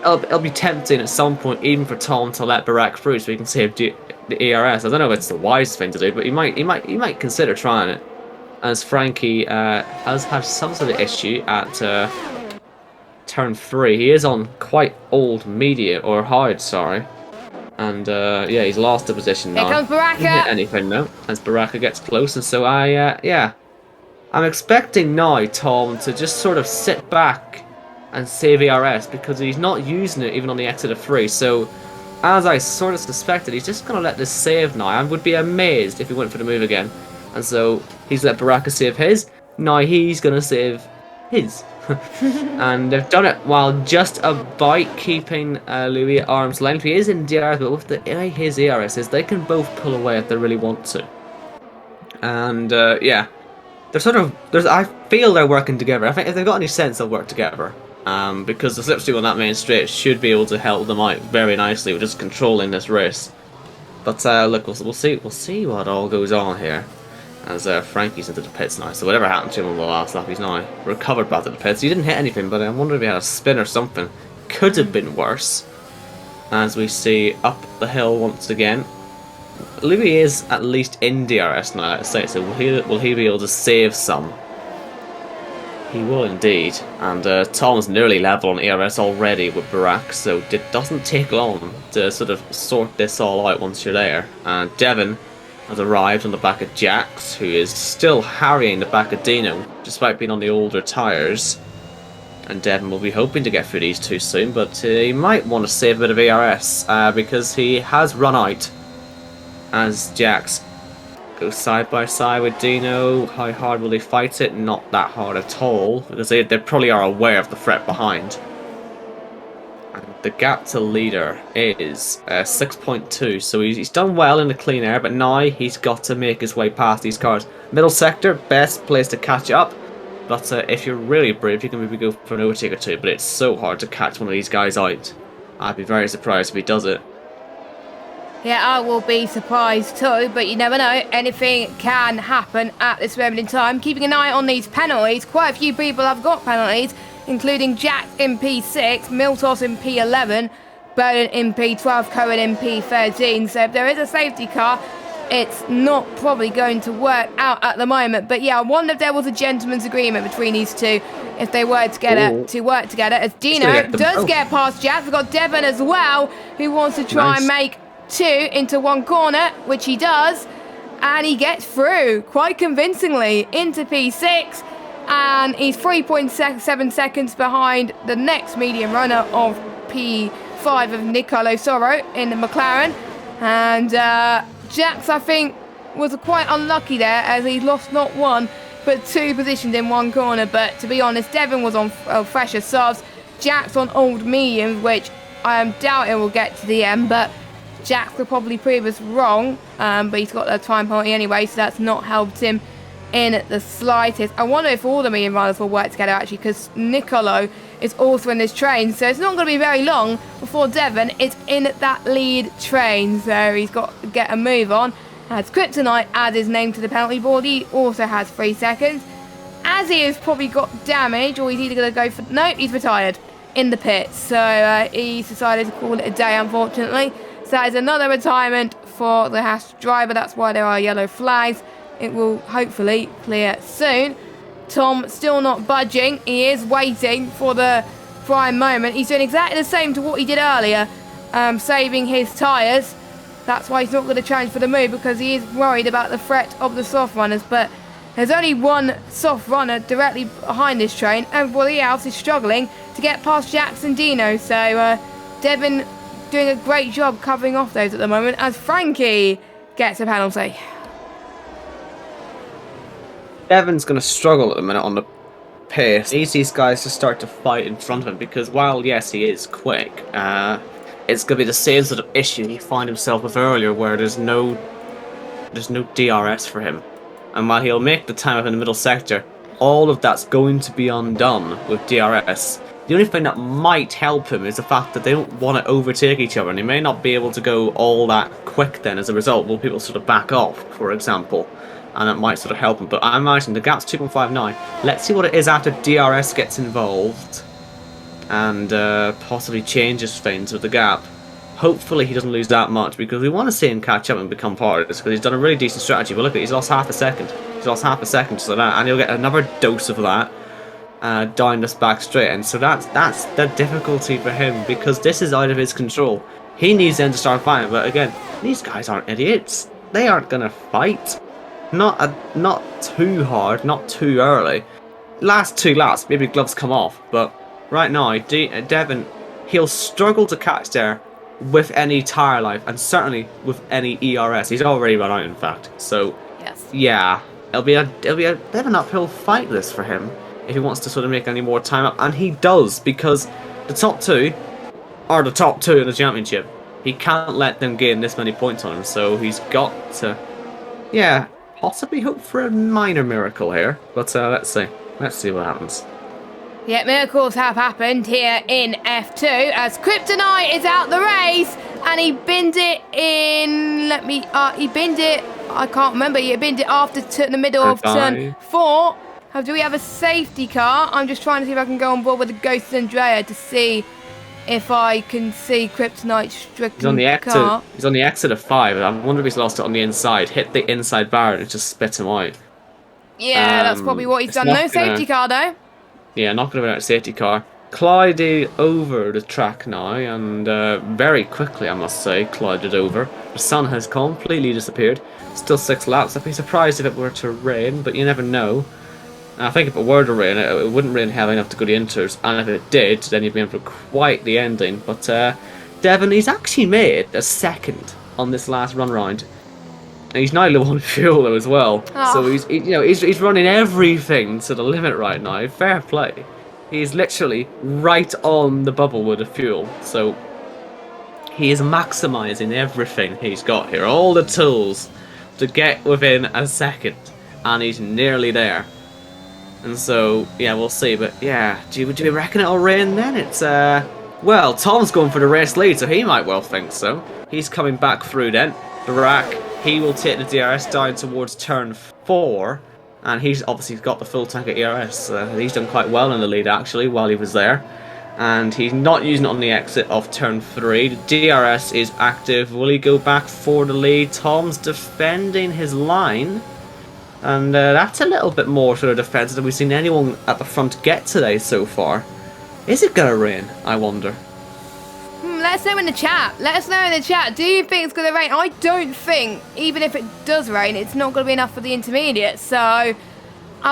F: it'll be tempting at some point, even for Tom, to let Barak through so he can save the ERS. I don't know if it's the wise thing to do, but he might consider trying it. As Frankie has had some sort of issue at turn 3. He is on quite old medium, or hard, sorry. And yeah, he's lost the position now.
B: Here comes Baraka!
F: Didn't hit anything now, as Baraka gets close, and so yeah. I'm expecting now Tom to just sort of sit back and save ERS, because he's not using it even on the exit of 3, so as I sort of suspected, he's just going to let this save now. I would be amazed if he went for the move again. And so he's let Baraka save his. Now he's going to save his. And they've done it while just about keeping Louis at arm's length. He is in DRS, but with his ERS is, they can both pull away if they really want to. And yeah, they're sort of, I feel they're working together. I think if they've got any sense, they'll work together. Because the slipstream on that main straight should be able to help them out very nicely with just controlling this race. But look, we'll see what all goes on here. As Frankie's into the pits now, so whatever happened to him on the last lap, he's now recovered back to the pits. He didn't hit anything, but I wonder if he had a spin or something. Could have been worse. As we see up the hill once again. Louis is at least in DRS now, let's say, so will he be able to save some? He will indeed. And Tom's nearly level on ERS already with Barak, so it doesn't take long to sort of sort this all out once you're there. And Devon has arrived on the back of Jax, who is still harrying the back of Dino, despite being on the older tyres. And Devon will be hoping to get through these two soon, but he might want to save a bit of ERS, because he has run out. As Jax goes side by side with Dino, how hard will he fight it? Not that hard at all, because they probably are aware of the threat behind. The gap to leader is 6.2, so he's done well in the clean air, but now he's got to make his way past these cars. Middle sector, best place to catch up, but if you're really brave, you can maybe go for an overtake or two, but it's so hard to catch one of these guys out. I'd be very surprised if he does it.
B: Yeah, I will be surprised too, but you never know. Anything can happen at this moment in time. Keeping an eye on these penalties, quite a few people have got penalties, including Jack in P6, Miltos in P11, Bowden in P12, Cohen in P13. So if there is a safety car, it's not probably going to work out at the moment. But yeah, I wonder if there was a gentleman's agreement between these two, if they were to work together. As Dino does get past Jack, we've got Devon as well, who wants to try and make 2 into 1 corner, which he does, and he gets through quite convincingly into P6. And he's 3.7 seconds behind the next medium runner of P5 of Nicolo Soro in the McLaren. And Jax, I think, was quite unlucky there, as he lost not 1 but 2 positions in 1 corner. But to be honest, Devon was on fresher softs, Jax on old mediums, which I doubt it will get to the end, but Jax will probably prove us wrong. But he's got that time penalty anyway, so that's not helped him in the slightest. I wonder if all the medium runners will work together actually, because Nicolo is also in this train, so it's not going to be very long before Devon is in that lead train, so he's got to get a move on. As Kryptonite adds his name to the penalty board, he also has 3 seconds. As he has probably got damage, or he's either going to go for... Nope, he's retired in the pits, so he's decided to call it a day, unfortunately. So that is another retirement for the Haas driver. That's why there are yellow flags. It will hopefully clear soon. Tom still not budging. He is waiting for the prime moment. He's doing exactly the same to what he did earlier, saving his tyres. That's why he's not going to challenge for the move, because he is worried about the threat of the soft runners. But there's only one soft runner directly behind this train. Everybody else is struggling to get past Jackson Dino. So Devon doing a great job covering off those at the moment, as Frankie gets a penalty.
F: Devon's going to struggle at the minute on the pace. He needs these guys to start to fight in front of him, because while, yes, he is quick, it's going to be the same sort of issue he found himself with earlier, where there's no DRS for him. And while he'll make the time up in the middle sector, all of that's going to be undone with DRS. The only thing that might help him is the fact that they don't want to overtake each other, and he may not be able to go all that quick then as a result. Will people sort of back off, for example? And that might sort of help him. But I imagine the gap's 2.59. Let's see what it is after DRS gets involved and possibly changes things with the gap. Hopefully he doesn't lose that much, because we want to see him catch up and become part of this, because he's done a really decent strategy. But look, he's lost half a second. He's lost half a second to that, and he'll get another dose of that down this back straight. And so that's the difficulty for him, because this is out of his control. He needs them to start fighting, but again, these guys aren't idiots. They aren't going to fight. Not too hard, not too early. Last 2 laps, maybe gloves come off, but right now, Devon, he'll struggle to catch there with any tyre life, and certainly with any ERS. He's already run out, in fact. So,
B: Yes.
F: yeah, it'll be a bit of an uphill fight this for him if he wants to sort of make any more time up, and he does, because the top 2 are the top 2 in the championship. He can't let them gain this many points on him, so he's got to, yeah, possibly hope for a minor miracle here. But let's see what happens.
B: Yeah, miracles have happened here in F2 as Kryptonite is out the race, and he binned it in. He binned it. I can't remember. He binned it after the middle of turn 4. Do we have a safety car? I'm just trying to see if I can go on board with the Ghost Andrea to see if I can see Kryptonite stricken.
F: He's on the exit. He's on the exit of 5. I wonder if he's lost it on the inside. Hit the inside bar and it just spit him out.
B: Yeah, that's probably what he's done. No safety car though.
F: Yeah, not going to be a safety car. Glided over the track now, and very quickly, I must say, glided over. The sun has completely disappeared. Still 6 laps. I'd be surprised if it were to rain, but you never know. I think if it were to rain, it wouldn't rain heavy enough to go to inters, and if it did, then you'd be in for quite the ending. But Devon, he's actually made a second on this last run round. And he's now low on fuel though as well, so he's running everything to the limit right now. Fair play. He's literally right on the bubble with the fuel, so he is maximising everything he's got here, all the tools to get within a second, and he's nearly there. And so yeah, we'll see. But yeah, do you reckon it'll rain then? It's well, Tom's going for the race lead, so he might well think so. He's coming back through then. Barack, he will take the DRS down towards turn 4, and he's obviously got the full tank of ERS. He's done quite well in the lead actually while he was there, and he's not using it on the exit of turn 3. The DRS is active. Will he go back for the lead? Tom's defending his line, and that's a little bit more sort of defensive than we've seen anyone at the front get today so far. Is it gonna rain, I wonder?
B: Let us know in the chat. Let us know in the chat. Do you think it's going to rain? I don't think, even if it does rain, it's not going to be enough for the intermediate. So, I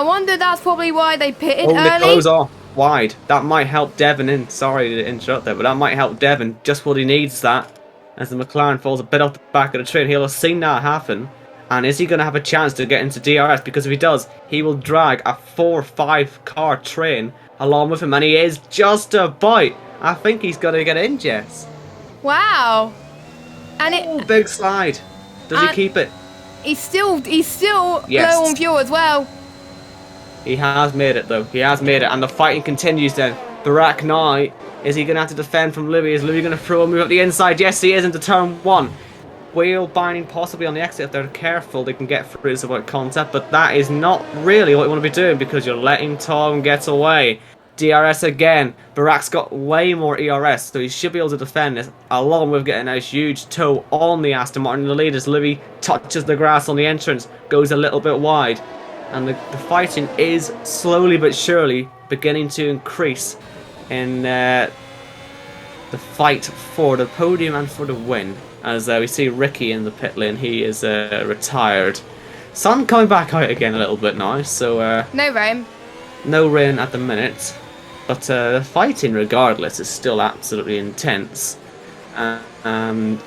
B: wonder that's probably why they pitted early.
F: The close off wide. That might help Devon in. Sorry to interrupt there, but that might help Devon. Just what he needs, that. As the McLaren falls a bit off the back of the train. He'll have seen that happen. And is he going to have a chance to get into DRS? Because if he does, he will drag a 4-5 car train along with him. And he is just about. I think he's going to get in, Jess.
B: Wow. And
F: big slide. Does he keep it?
B: He's still
F: Yes.
B: low on fuel as well.
F: He has made it though. He has made it, and the fighting continues then. Barack now, is he going to have to defend from Louis? Is Louis going to throw a move up the inside? Yes, he is into turn 1. Wheel binding possibly on the exit. If they're careful, they can get through about contact, but that is not really what you want to be doing, because you're letting Tom get away. DRS again. Barack's got way more ERS, so he should be able to defend this, along with getting a huge toe on the Aston Martin. The lead as Louis touches the grass on the entrance, goes a little bit wide, and the fighting is slowly but surely beginning to increase in the fight for the podium and for the win. As we see Ricky in the pit lane, he is retired. Sun coming back out again a little bit now, so
B: no rain.
F: No rain at the minute. But the fighting, regardless, is still absolutely intense. Yeah,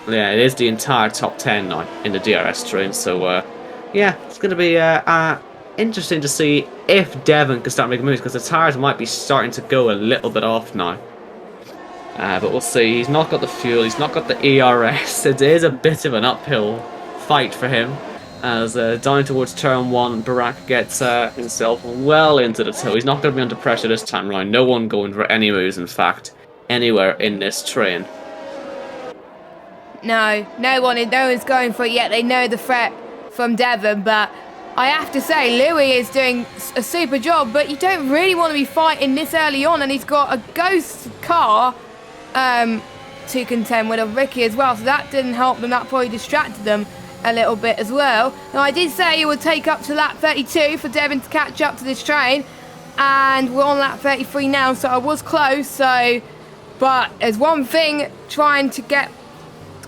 F: it is the entire top 10 now in the DRS train. So, yeah, it's going to be interesting to see if Devon can start making moves, because the tyres might be starting to go a little bit off now. But we'll see. He's not got the fuel. He's not got the ERS. It is a bit of an uphill fight for him. As down towards turn 1, Barak gets himself well into the toe. He's not going to be under pressure this time round. No one going for any moves, in fact, anywhere in this train.
B: No one's going for it yet. They know the threat from Devon, but I have to say, Louis is doing a super job, but you don't really want to be fighting this early on, and he's got a ghost car to contend with, a Ricky as well, so that didn't help them. That probably distracted them a little bit as well. Now, I did say it would take up to lap 32 for Devon to catch up to this train, and we're on lap 33 now, so I was close. But there's one thing, trying to get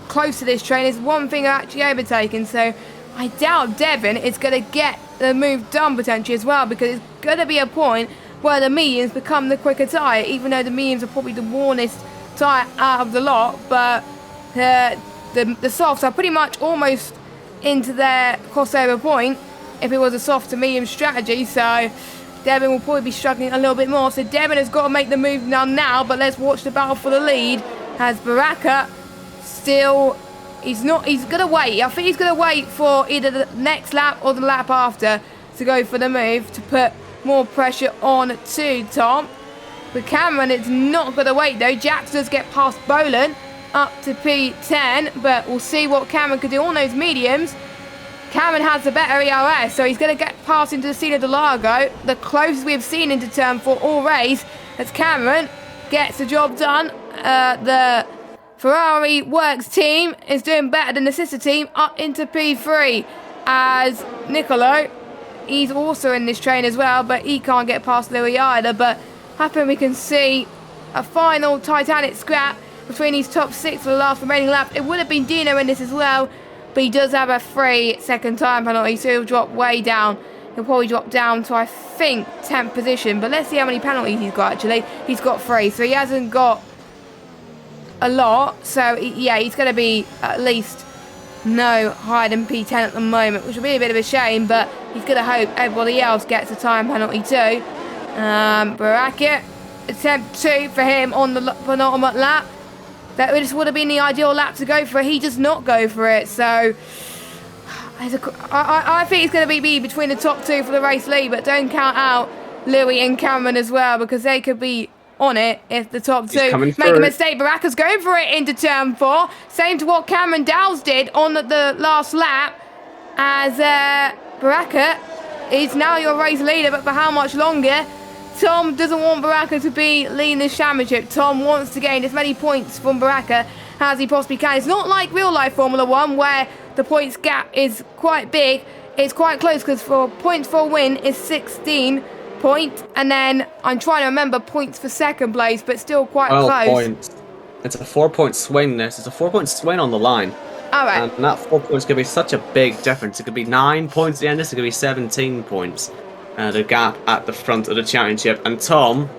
B: close to this train is one thing actually overtaken, so I doubt Devon is going to get the move done potentially as well, because it's going to be a point where the mediums become the quicker tyre, even though the mediums are probably the warmest tyre out of the lot, but the softs are pretty much almost into their crossover point if it was a soft to medium strategy, so Devon will probably be struggling a little bit more. So Devon has got to make the move now, but let's watch the battle for the lead as Baraka still, he's going to wait. I think he's going to wait for either the next lap or the lap after to go for the move to put more pressure on to Tom. But Cameron is not going to wait though. Jax does get past Boland up to P10, but we'll see what Cameron can do on those mediums. Cameron has the better ERS, so he's going to get past into the Cena de Largo, the closest we've seen into turn 4 all race, as Cameron gets the job done. The Ferrari Works team is doing better than the sister team up into P3, as Nicolo, he's also in this train as well, but he can't get past Louis either. But happen we can see a final Titanic scrap between these top 6 for the last remaining lap. It would have been Dino in this as well, but he does have a 3-second time penalty, so he'll drop way down. He'll probably drop down to, I think, 10th position, but let's see how many penalties he's got actually. He's got 3, so he hasn't got a lot, so yeah, he's going to be at least no higher than P10 at the moment, which will be a bit of a shame, but he's going to hope everybody else gets a time penalty too. Bracket, attempt 2 for him on the penultimate lap. That just would have been the ideal lap to go for it. He does not go for it, so I think it's going to be between the top 2 for the race lead, but don't count out Louis and Cameron as well, because they could be on it if the top 2 make a mistake. Baraka's going for it into turn 4, same to what Cameron Dowles did on the last lap, as Baraka is now your race leader, but for how much longer? Tom doesn't want Baraka to be leading this championship. Tom wants to gain as many points from Baraka as he possibly can. It's not like real life Formula 1 where the points gap is quite big. It's quite close, because for points for a win is 16 points, and then I'm trying to remember points for second place, but still quite close.
F: Points. It's a 4-point swing. It's a 4-point swing on the line.
B: All right.
F: And that 4 points could be such a big difference. It could be 9 points at the end. This could be 17 points. The gap at the front of the championship, and Tom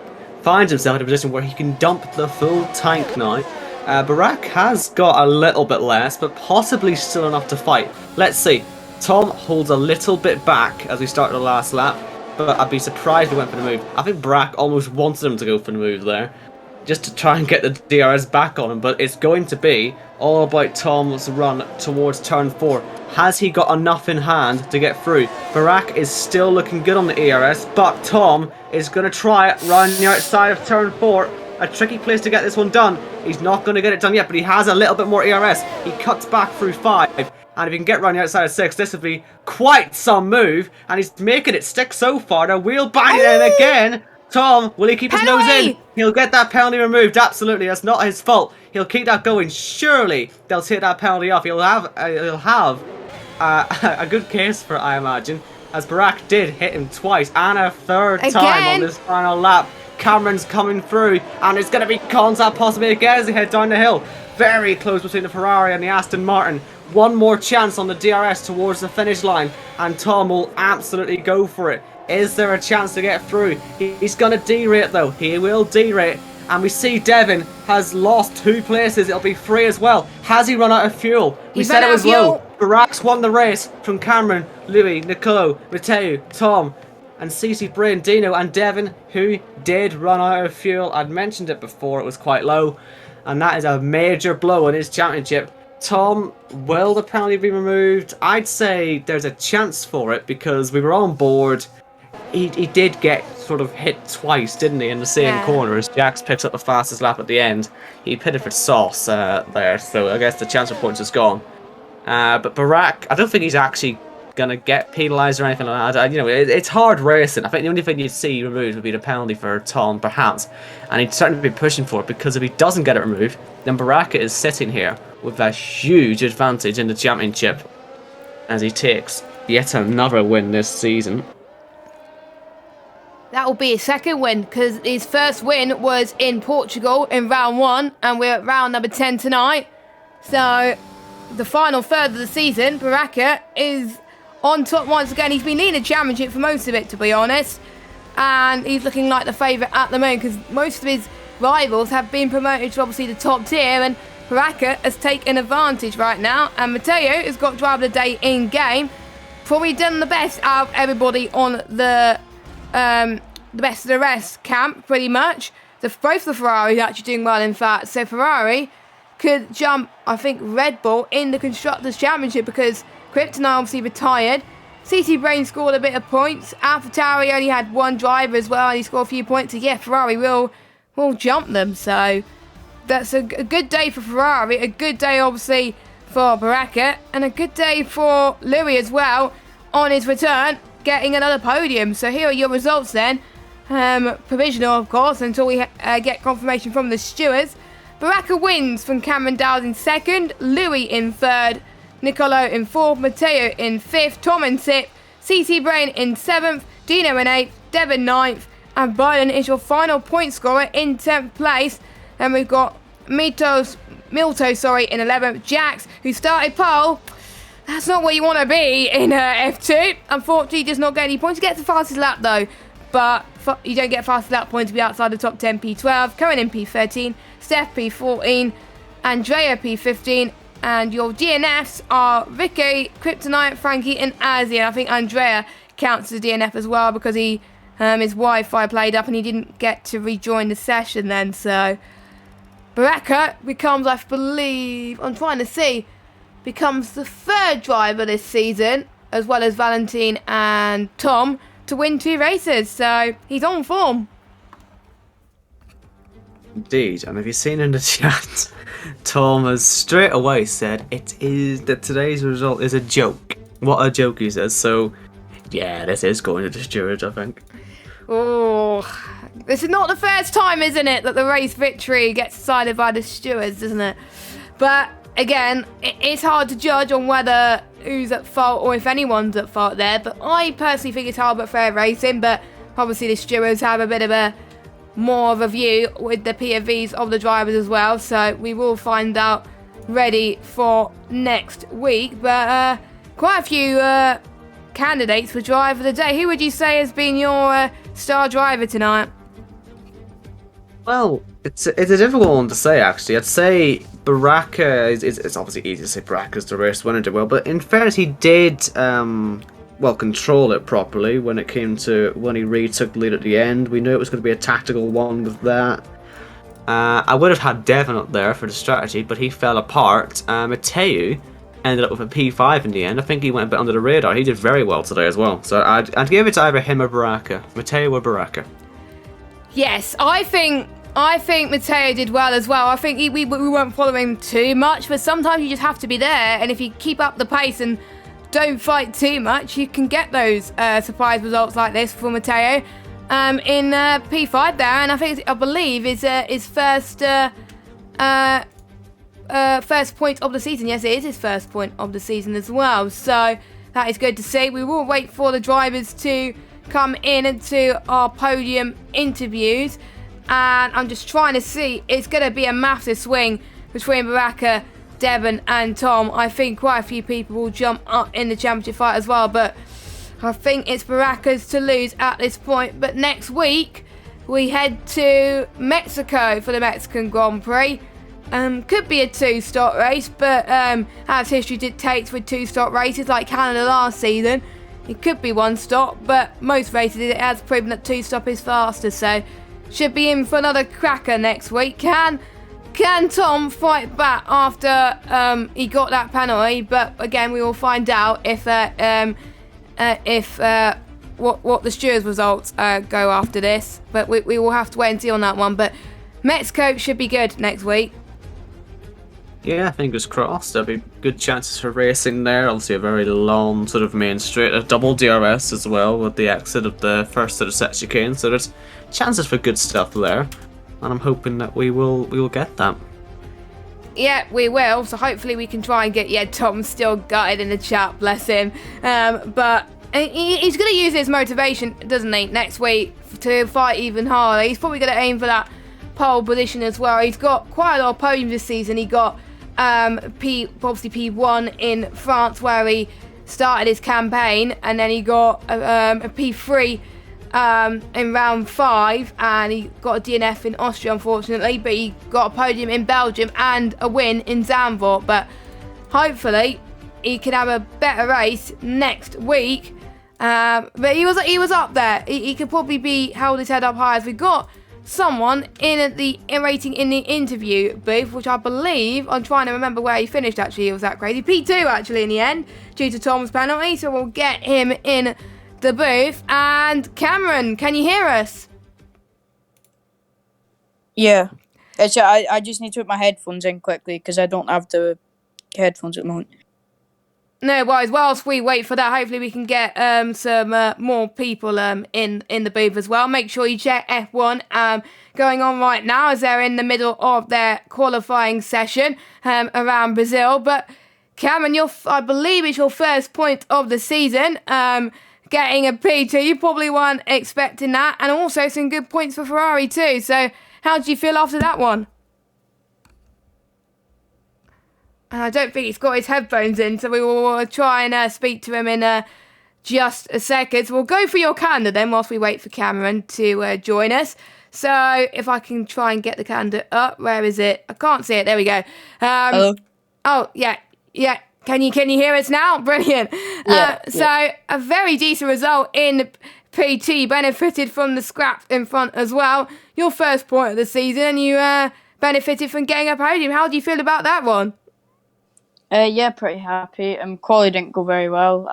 F: finds himself in a position where he can dump the full tank now. Barak has got a little bit less, but possibly still enough to fight. Let's see. Tom holds a little bit back as we start the last lap, but I'd be surprised if he went for the move. I think Barak almost wanted him to go for the move there, just to try and get the DRS back on him, but it's going to be all about Tom's run towards turn 4. Has he got enough in hand to get through? Barak is still looking good on the ERS, but Tom is going to try it round the outside of turn 4. A tricky place to get this one done. He's not going to get it done yet, but he has a little bit more ERS. He cuts back through 5, and if he can get round the outside of 6, this would be quite some move, and he's making it stick so far. The wheel banging in again. Tom, will he keep his nose in? He'll get that penalty removed, absolutely. That's not his fault. He'll keep that going. Surely they'll take that penalty off. He'll have a good case for it, I imagine, as Barak did hit him twice and a third time on this final lap. Cameron's coming through, and it's going to be contact possibly again as they head down the hill. Very close between the Ferrari and the Aston Martin. One more chance on the DRS towards the finish line, and Tom will absolutely go for it. Is there a chance to get through? He's going to derate though. He will derate. And we see Devon has lost 2 places. It'll be 3 as well. Has he run out of fuel? We said it was low. Barak's won the race from Cameron, Louis, Nicolo, Matteo, Tom, and CC, Brain, Dino, and Devon, who did run out of fuel. I'd mentioned it before. It was quite low. And that is a major blow in his championship. Tom, will the penalty be removed? I'd say there's a chance for it because we were on board. He did get sort of hit twice, didn't he, in the same corner as Jax picks up the fastest lap at the end. He pitted for sauce there, so I guess the chance of points is gone. But Barak, I don't think he's actually gonna get penalised or anything like that. It's hard racing. I think the only thing you'd see removed would be the penalty for Tom, perhaps, and he'd certainly be pushing for it because if he doesn't get it removed, then Baraka is sitting here with a huge advantage in the championship as he takes yet another win this season.
B: That will be his second win because his first win was in Portugal in round 1 and we're at round number 10 tonight. So the final third of the season, Baraka is on top once again. He's been leading the championship for most of it, to be honest, and he's looking like the favourite at the moment because most of his rivals have been promoted to obviously the top tier, and Baraka has taken advantage right now, and Matteo has got driver of the day in game. Probably done the best out of everybody on the best of the rest camp, pretty much. Both the Ferraris actually doing well, in fact. So Ferrari could jump, I think, Red Bull in the Constructors' Championship because Kryptonite obviously retired. CC Brain scored a bit of points. AlphaTauri only had one driver as well, and he scored a few points. So yeah, Ferrari will jump them. So that's a good day for Ferrari. A good day, obviously, for Baraka, and a good day for Louis as well on his return, getting another podium. So here are your results then. Provisional, of course, until we get confirmation from the stewards. Baraka wins from Cameron Dowd in second, Louis in third, Nicolo in fourth, Matteo in fifth, Tom in sixth, CC Brain in seventh, Dino in eighth, Devin ninth, and Biden is your final point scorer in 10th place. And we've got Milto in 11th, Jax, who started pole. That's not where you want to be in F2. Unfortunately, he does not get any points. He gets the fastest lap though, but you don't get fastest lap points to be outside the top 10. P12, Cohen in P13, Steph P14, Andrea P15, and your DNFs are Vicky, Kryptonite, Frankie, and Azzy. And I think Andrea counts as a DNF as well because his Wi-Fi played up and he didn't get to rejoin the session then. So Baraka becomes, I believe, becomes the third driver this season, as well as Valentine and Tom, to win 2 races. So he's on form.
F: Indeed, and have you seen in the chat, Tom has straight away said that today's result is a joke. What a joke, he says. So yeah, this is going to the stewards, I think.
B: Oh, this is not the first time, isn't it, that the race victory gets decided by the stewards, isn't it? But again, it's hard to judge on whether who's at fault or if anyone's at fault there. But I personally think it's hard but fair racing. But obviously the stewards have a bit of more of a view with the POVs of the drivers as well. So we will find out ready for next week. But quite a few candidates for driver of the day. Who would you say has been your star driver tonight?
F: Well, it's a difficult one to say, actually. I'd say Baraka it's obviously easy to say Baraka's the race winner did well, but in fairness, he did control it properly when it came to when he really took the lead at the end. We knew it was going to be a tactical one with that. I would have had Devon up there for the strategy, but he fell apart. Matteo ended up with a P5 in the end. I think he went a bit under the radar. He did very well today as well. So I'd give it to either him or Baraka. Matteo or Baraka.
B: Yes, I think Matteo did well as well. I think we weren't following too much, but sometimes you just have to be there, and if you keep up the pace and don't fight too much, you can get those surprise results like this for Matteo in P5 there. And I believe his first point of the season. Yes, it is his first point of the season as well. So that is good to see. We will wait for the drivers to come in into our podium interviews, and I'm just trying to see. It's going to be a massive swing between Baraka, Devon and Tom. I think quite a few people will jump up in the championship fight as well, but I think it's Baraka's to lose at this point. But next week we head to Mexico for the Mexican Grand Prix. Could be a 2-stop race, but as history dictates with 2-stop races like Canada last season, it could be 1 stop, but most races it has proven that 2-stop is faster, so should be in for another cracker next week. Can can Tom fight back after he got that penalty? But again, we will find out if what the stewards' results go after this. But we will have to wait and see on that one. But Mexico should be good next week.
F: Yeah, fingers crossed. There'll be good chances for racing there. Obviously, a very long sort of main straight, a double DRS as well with the exit of the first sort of set chicane. So there's chances for good stuff there, and I'm hoping that we will get that.
B: Yeah, we will. So hopefully we can try and get. Yeah, Tom's still gutted in the chat, bless him. But he's going to use his motivation, doesn't he, next week to fight even harder. He's probably going to aim for that pole position as well. He's got quite a lot of podiums this season. He got obviously P1 in France where he started his campaign, and then he got a P3 in round 5, and he got a DNF in Austria, unfortunately, but he got a podium in Belgium and a win in Zandvoort. But hopefully he can have a better race next week. But he was up there. He could probably hold his head up high, as we got someone in the rating in the interview booth, which I believe, I'm trying to remember where he finished actually, it was that crazy. P2 actually in the end, due to Tom's penalty, so we'll get him in the booth. And Cameron, can you hear us?
G: Yeah. I just need to put my headphones in quickly because I don't have the headphones at the moment.
B: No worries. Whilst we wait for that, hopefully we can get some more people in the booth as well. Make sure you check F1 going on right now as they're in the middle of their qualifying session around Brazil. But Cameron, I believe it's your first point of the season. Getting a P2, you probably weren't expecting that, and also some good points for Ferrari too. So how did you feel after that one? And I don't think he's got his headphones in, so we will try and speak to him in just a second. So we'll go for your calendar then whilst we wait for Cameron to join us. So if I can try and get the calendar up, where is it? I can't see it. There we go.
G: Hello?
B: Oh, yeah. Can you hear us now? Brilliant. So a very decent result in PT, benefited from the scrap in front as well. Your first point of the season, and you benefited from getting a podium. How do you feel about that one?
G: Yeah, pretty happy. Quali didn't go very well.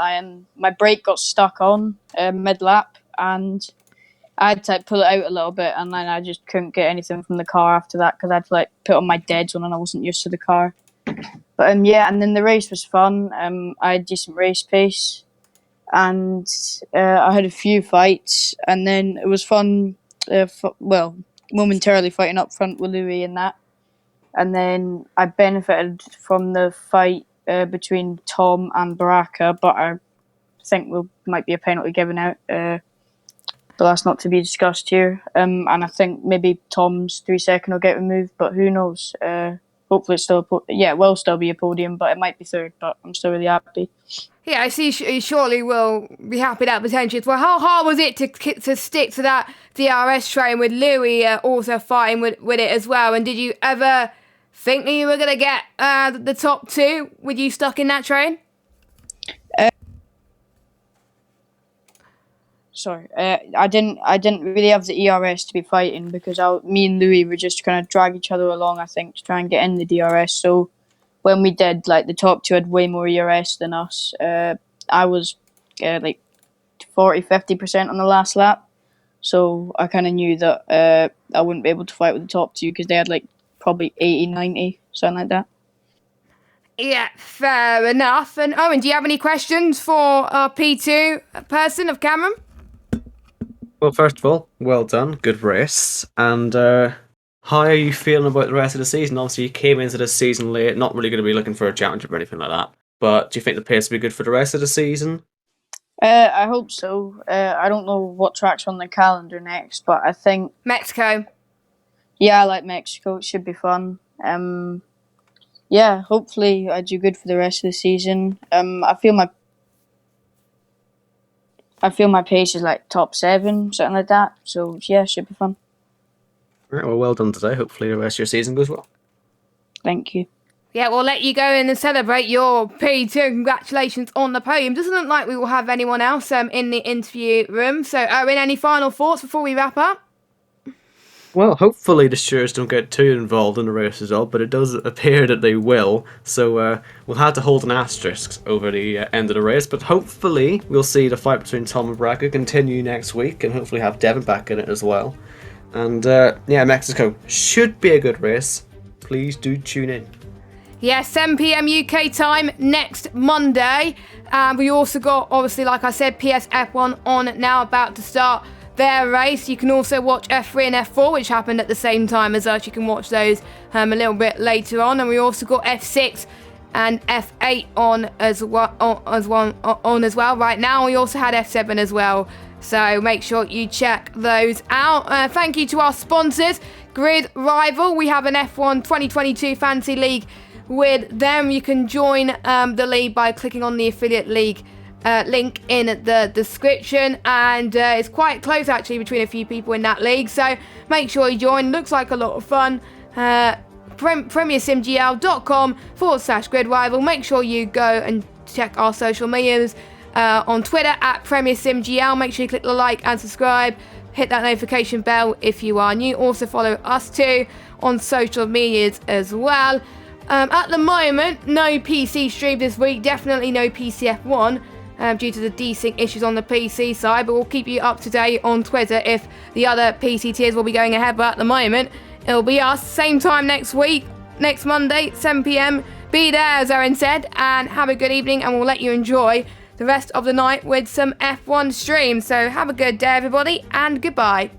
G: My brake got stuck on mid-lap, and I had to pull it out a little bit, and then I just couldn't get anything from the car after that because I had to put on my deads on, and I wasn't used to the car. But and then the race was fun. I had decent race pace, and I had a few fights, and then it was fun. Momentarily fighting up front with Louis and that. And then I benefited from the fight between Tom and Baraka, but I think might be a penalty given out. But that's not to be discussed here. And I think maybe Tom's 3-second will get removed, but who knows? Hopefully it's still it will still be a podium, but it might be third, but I'm still really happy. Yeah,
B: I see. You surely will be happy that potentially as well. How hard was it to stick to that DRS train with Louis also fighting with it as well? And did you ever think that you were going to get the top 2 with you stuck in that train?
G: I didn't really have the ERS to be fighting because me and Louis were just trying to drag each other along, I think, to try and get in the DRS. So when we did, the top 2 had way more ERS than us. I was 40-50% on the last lap. So I kind of knew that I wouldn't be able to fight with the top 2 because they had probably 80-90, something like that.
B: Yeah, fair enough. And Owen, do you have any questions for our P2 person of Cameron?
F: Well, first of all, well done, good race. And how are you feeling about the rest of the season? Obviously, you came into the season late, not really going to be looking for a championship or anything like that. But do you think the pace will be good for the rest of the season?
G: I hope so. I don't know what track's on the calendar next, but I think
B: Mexico.
G: Yeah, I like Mexico. It should be fun. Yeah, hopefully I do good for the rest of the season. I feel my pace is top 7, something like that. So yeah, it should be fun.
F: Right, well done today. Hopefully the rest of your season goes well.
G: Thank you.
B: Yeah, we'll let you go in and celebrate your P2. Congratulations on the podium. Doesn't look like we will have anyone else in the interview room. So, Owen, any final thoughts before we wrap up?
F: Well, hopefully the stewards don't get too involved in the race as well, but it does appear that they will. So we'll have to hold an asterisk over the end of the race. But hopefully we'll see the fight between Tom and Braga continue next week, and hopefully have Devin back in it as well. And yeah, Mexico should be a good race. Please do tune in.
B: Yeah, 7 p.m. UK time next Monday. We also got, obviously, like I said, PSF1 on now, about to start their race. You can also watch F3 and F4, which happened at the same time as us. You can watch those a little bit later on. And we also got F6 and F8 on as well right now. We also had F7 as well. So make sure you check those out. Thank you to our sponsors, Grid Rival. We have an F1 2022 Fantasy League with them. You can join the league by clicking on the affiliate league link in the description, and it's quite close actually between a few people in that league, so make sure you join. Looks like a lot of fun. PremierSimGL.com/Grid Rival. Make sure you go and check our social medias on Twitter at PremierSimGL. Make sure you click the like and subscribe. Hit that notification bell if you are new. Also follow us too on social medias as well. At the moment, no PC stream this week. Definitely no PCF1 due to the desync issues on the PC side. But we'll keep you up to date on Twitter if the other PC tiers will be going ahead. But at the moment, it'll be us. Same time next week, next Monday, 7 p.m. Be there, as Erin said. And have a good evening. And we'll let you enjoy the rest of the night with some F1 streams. So have a good day, everybody. And goodbye.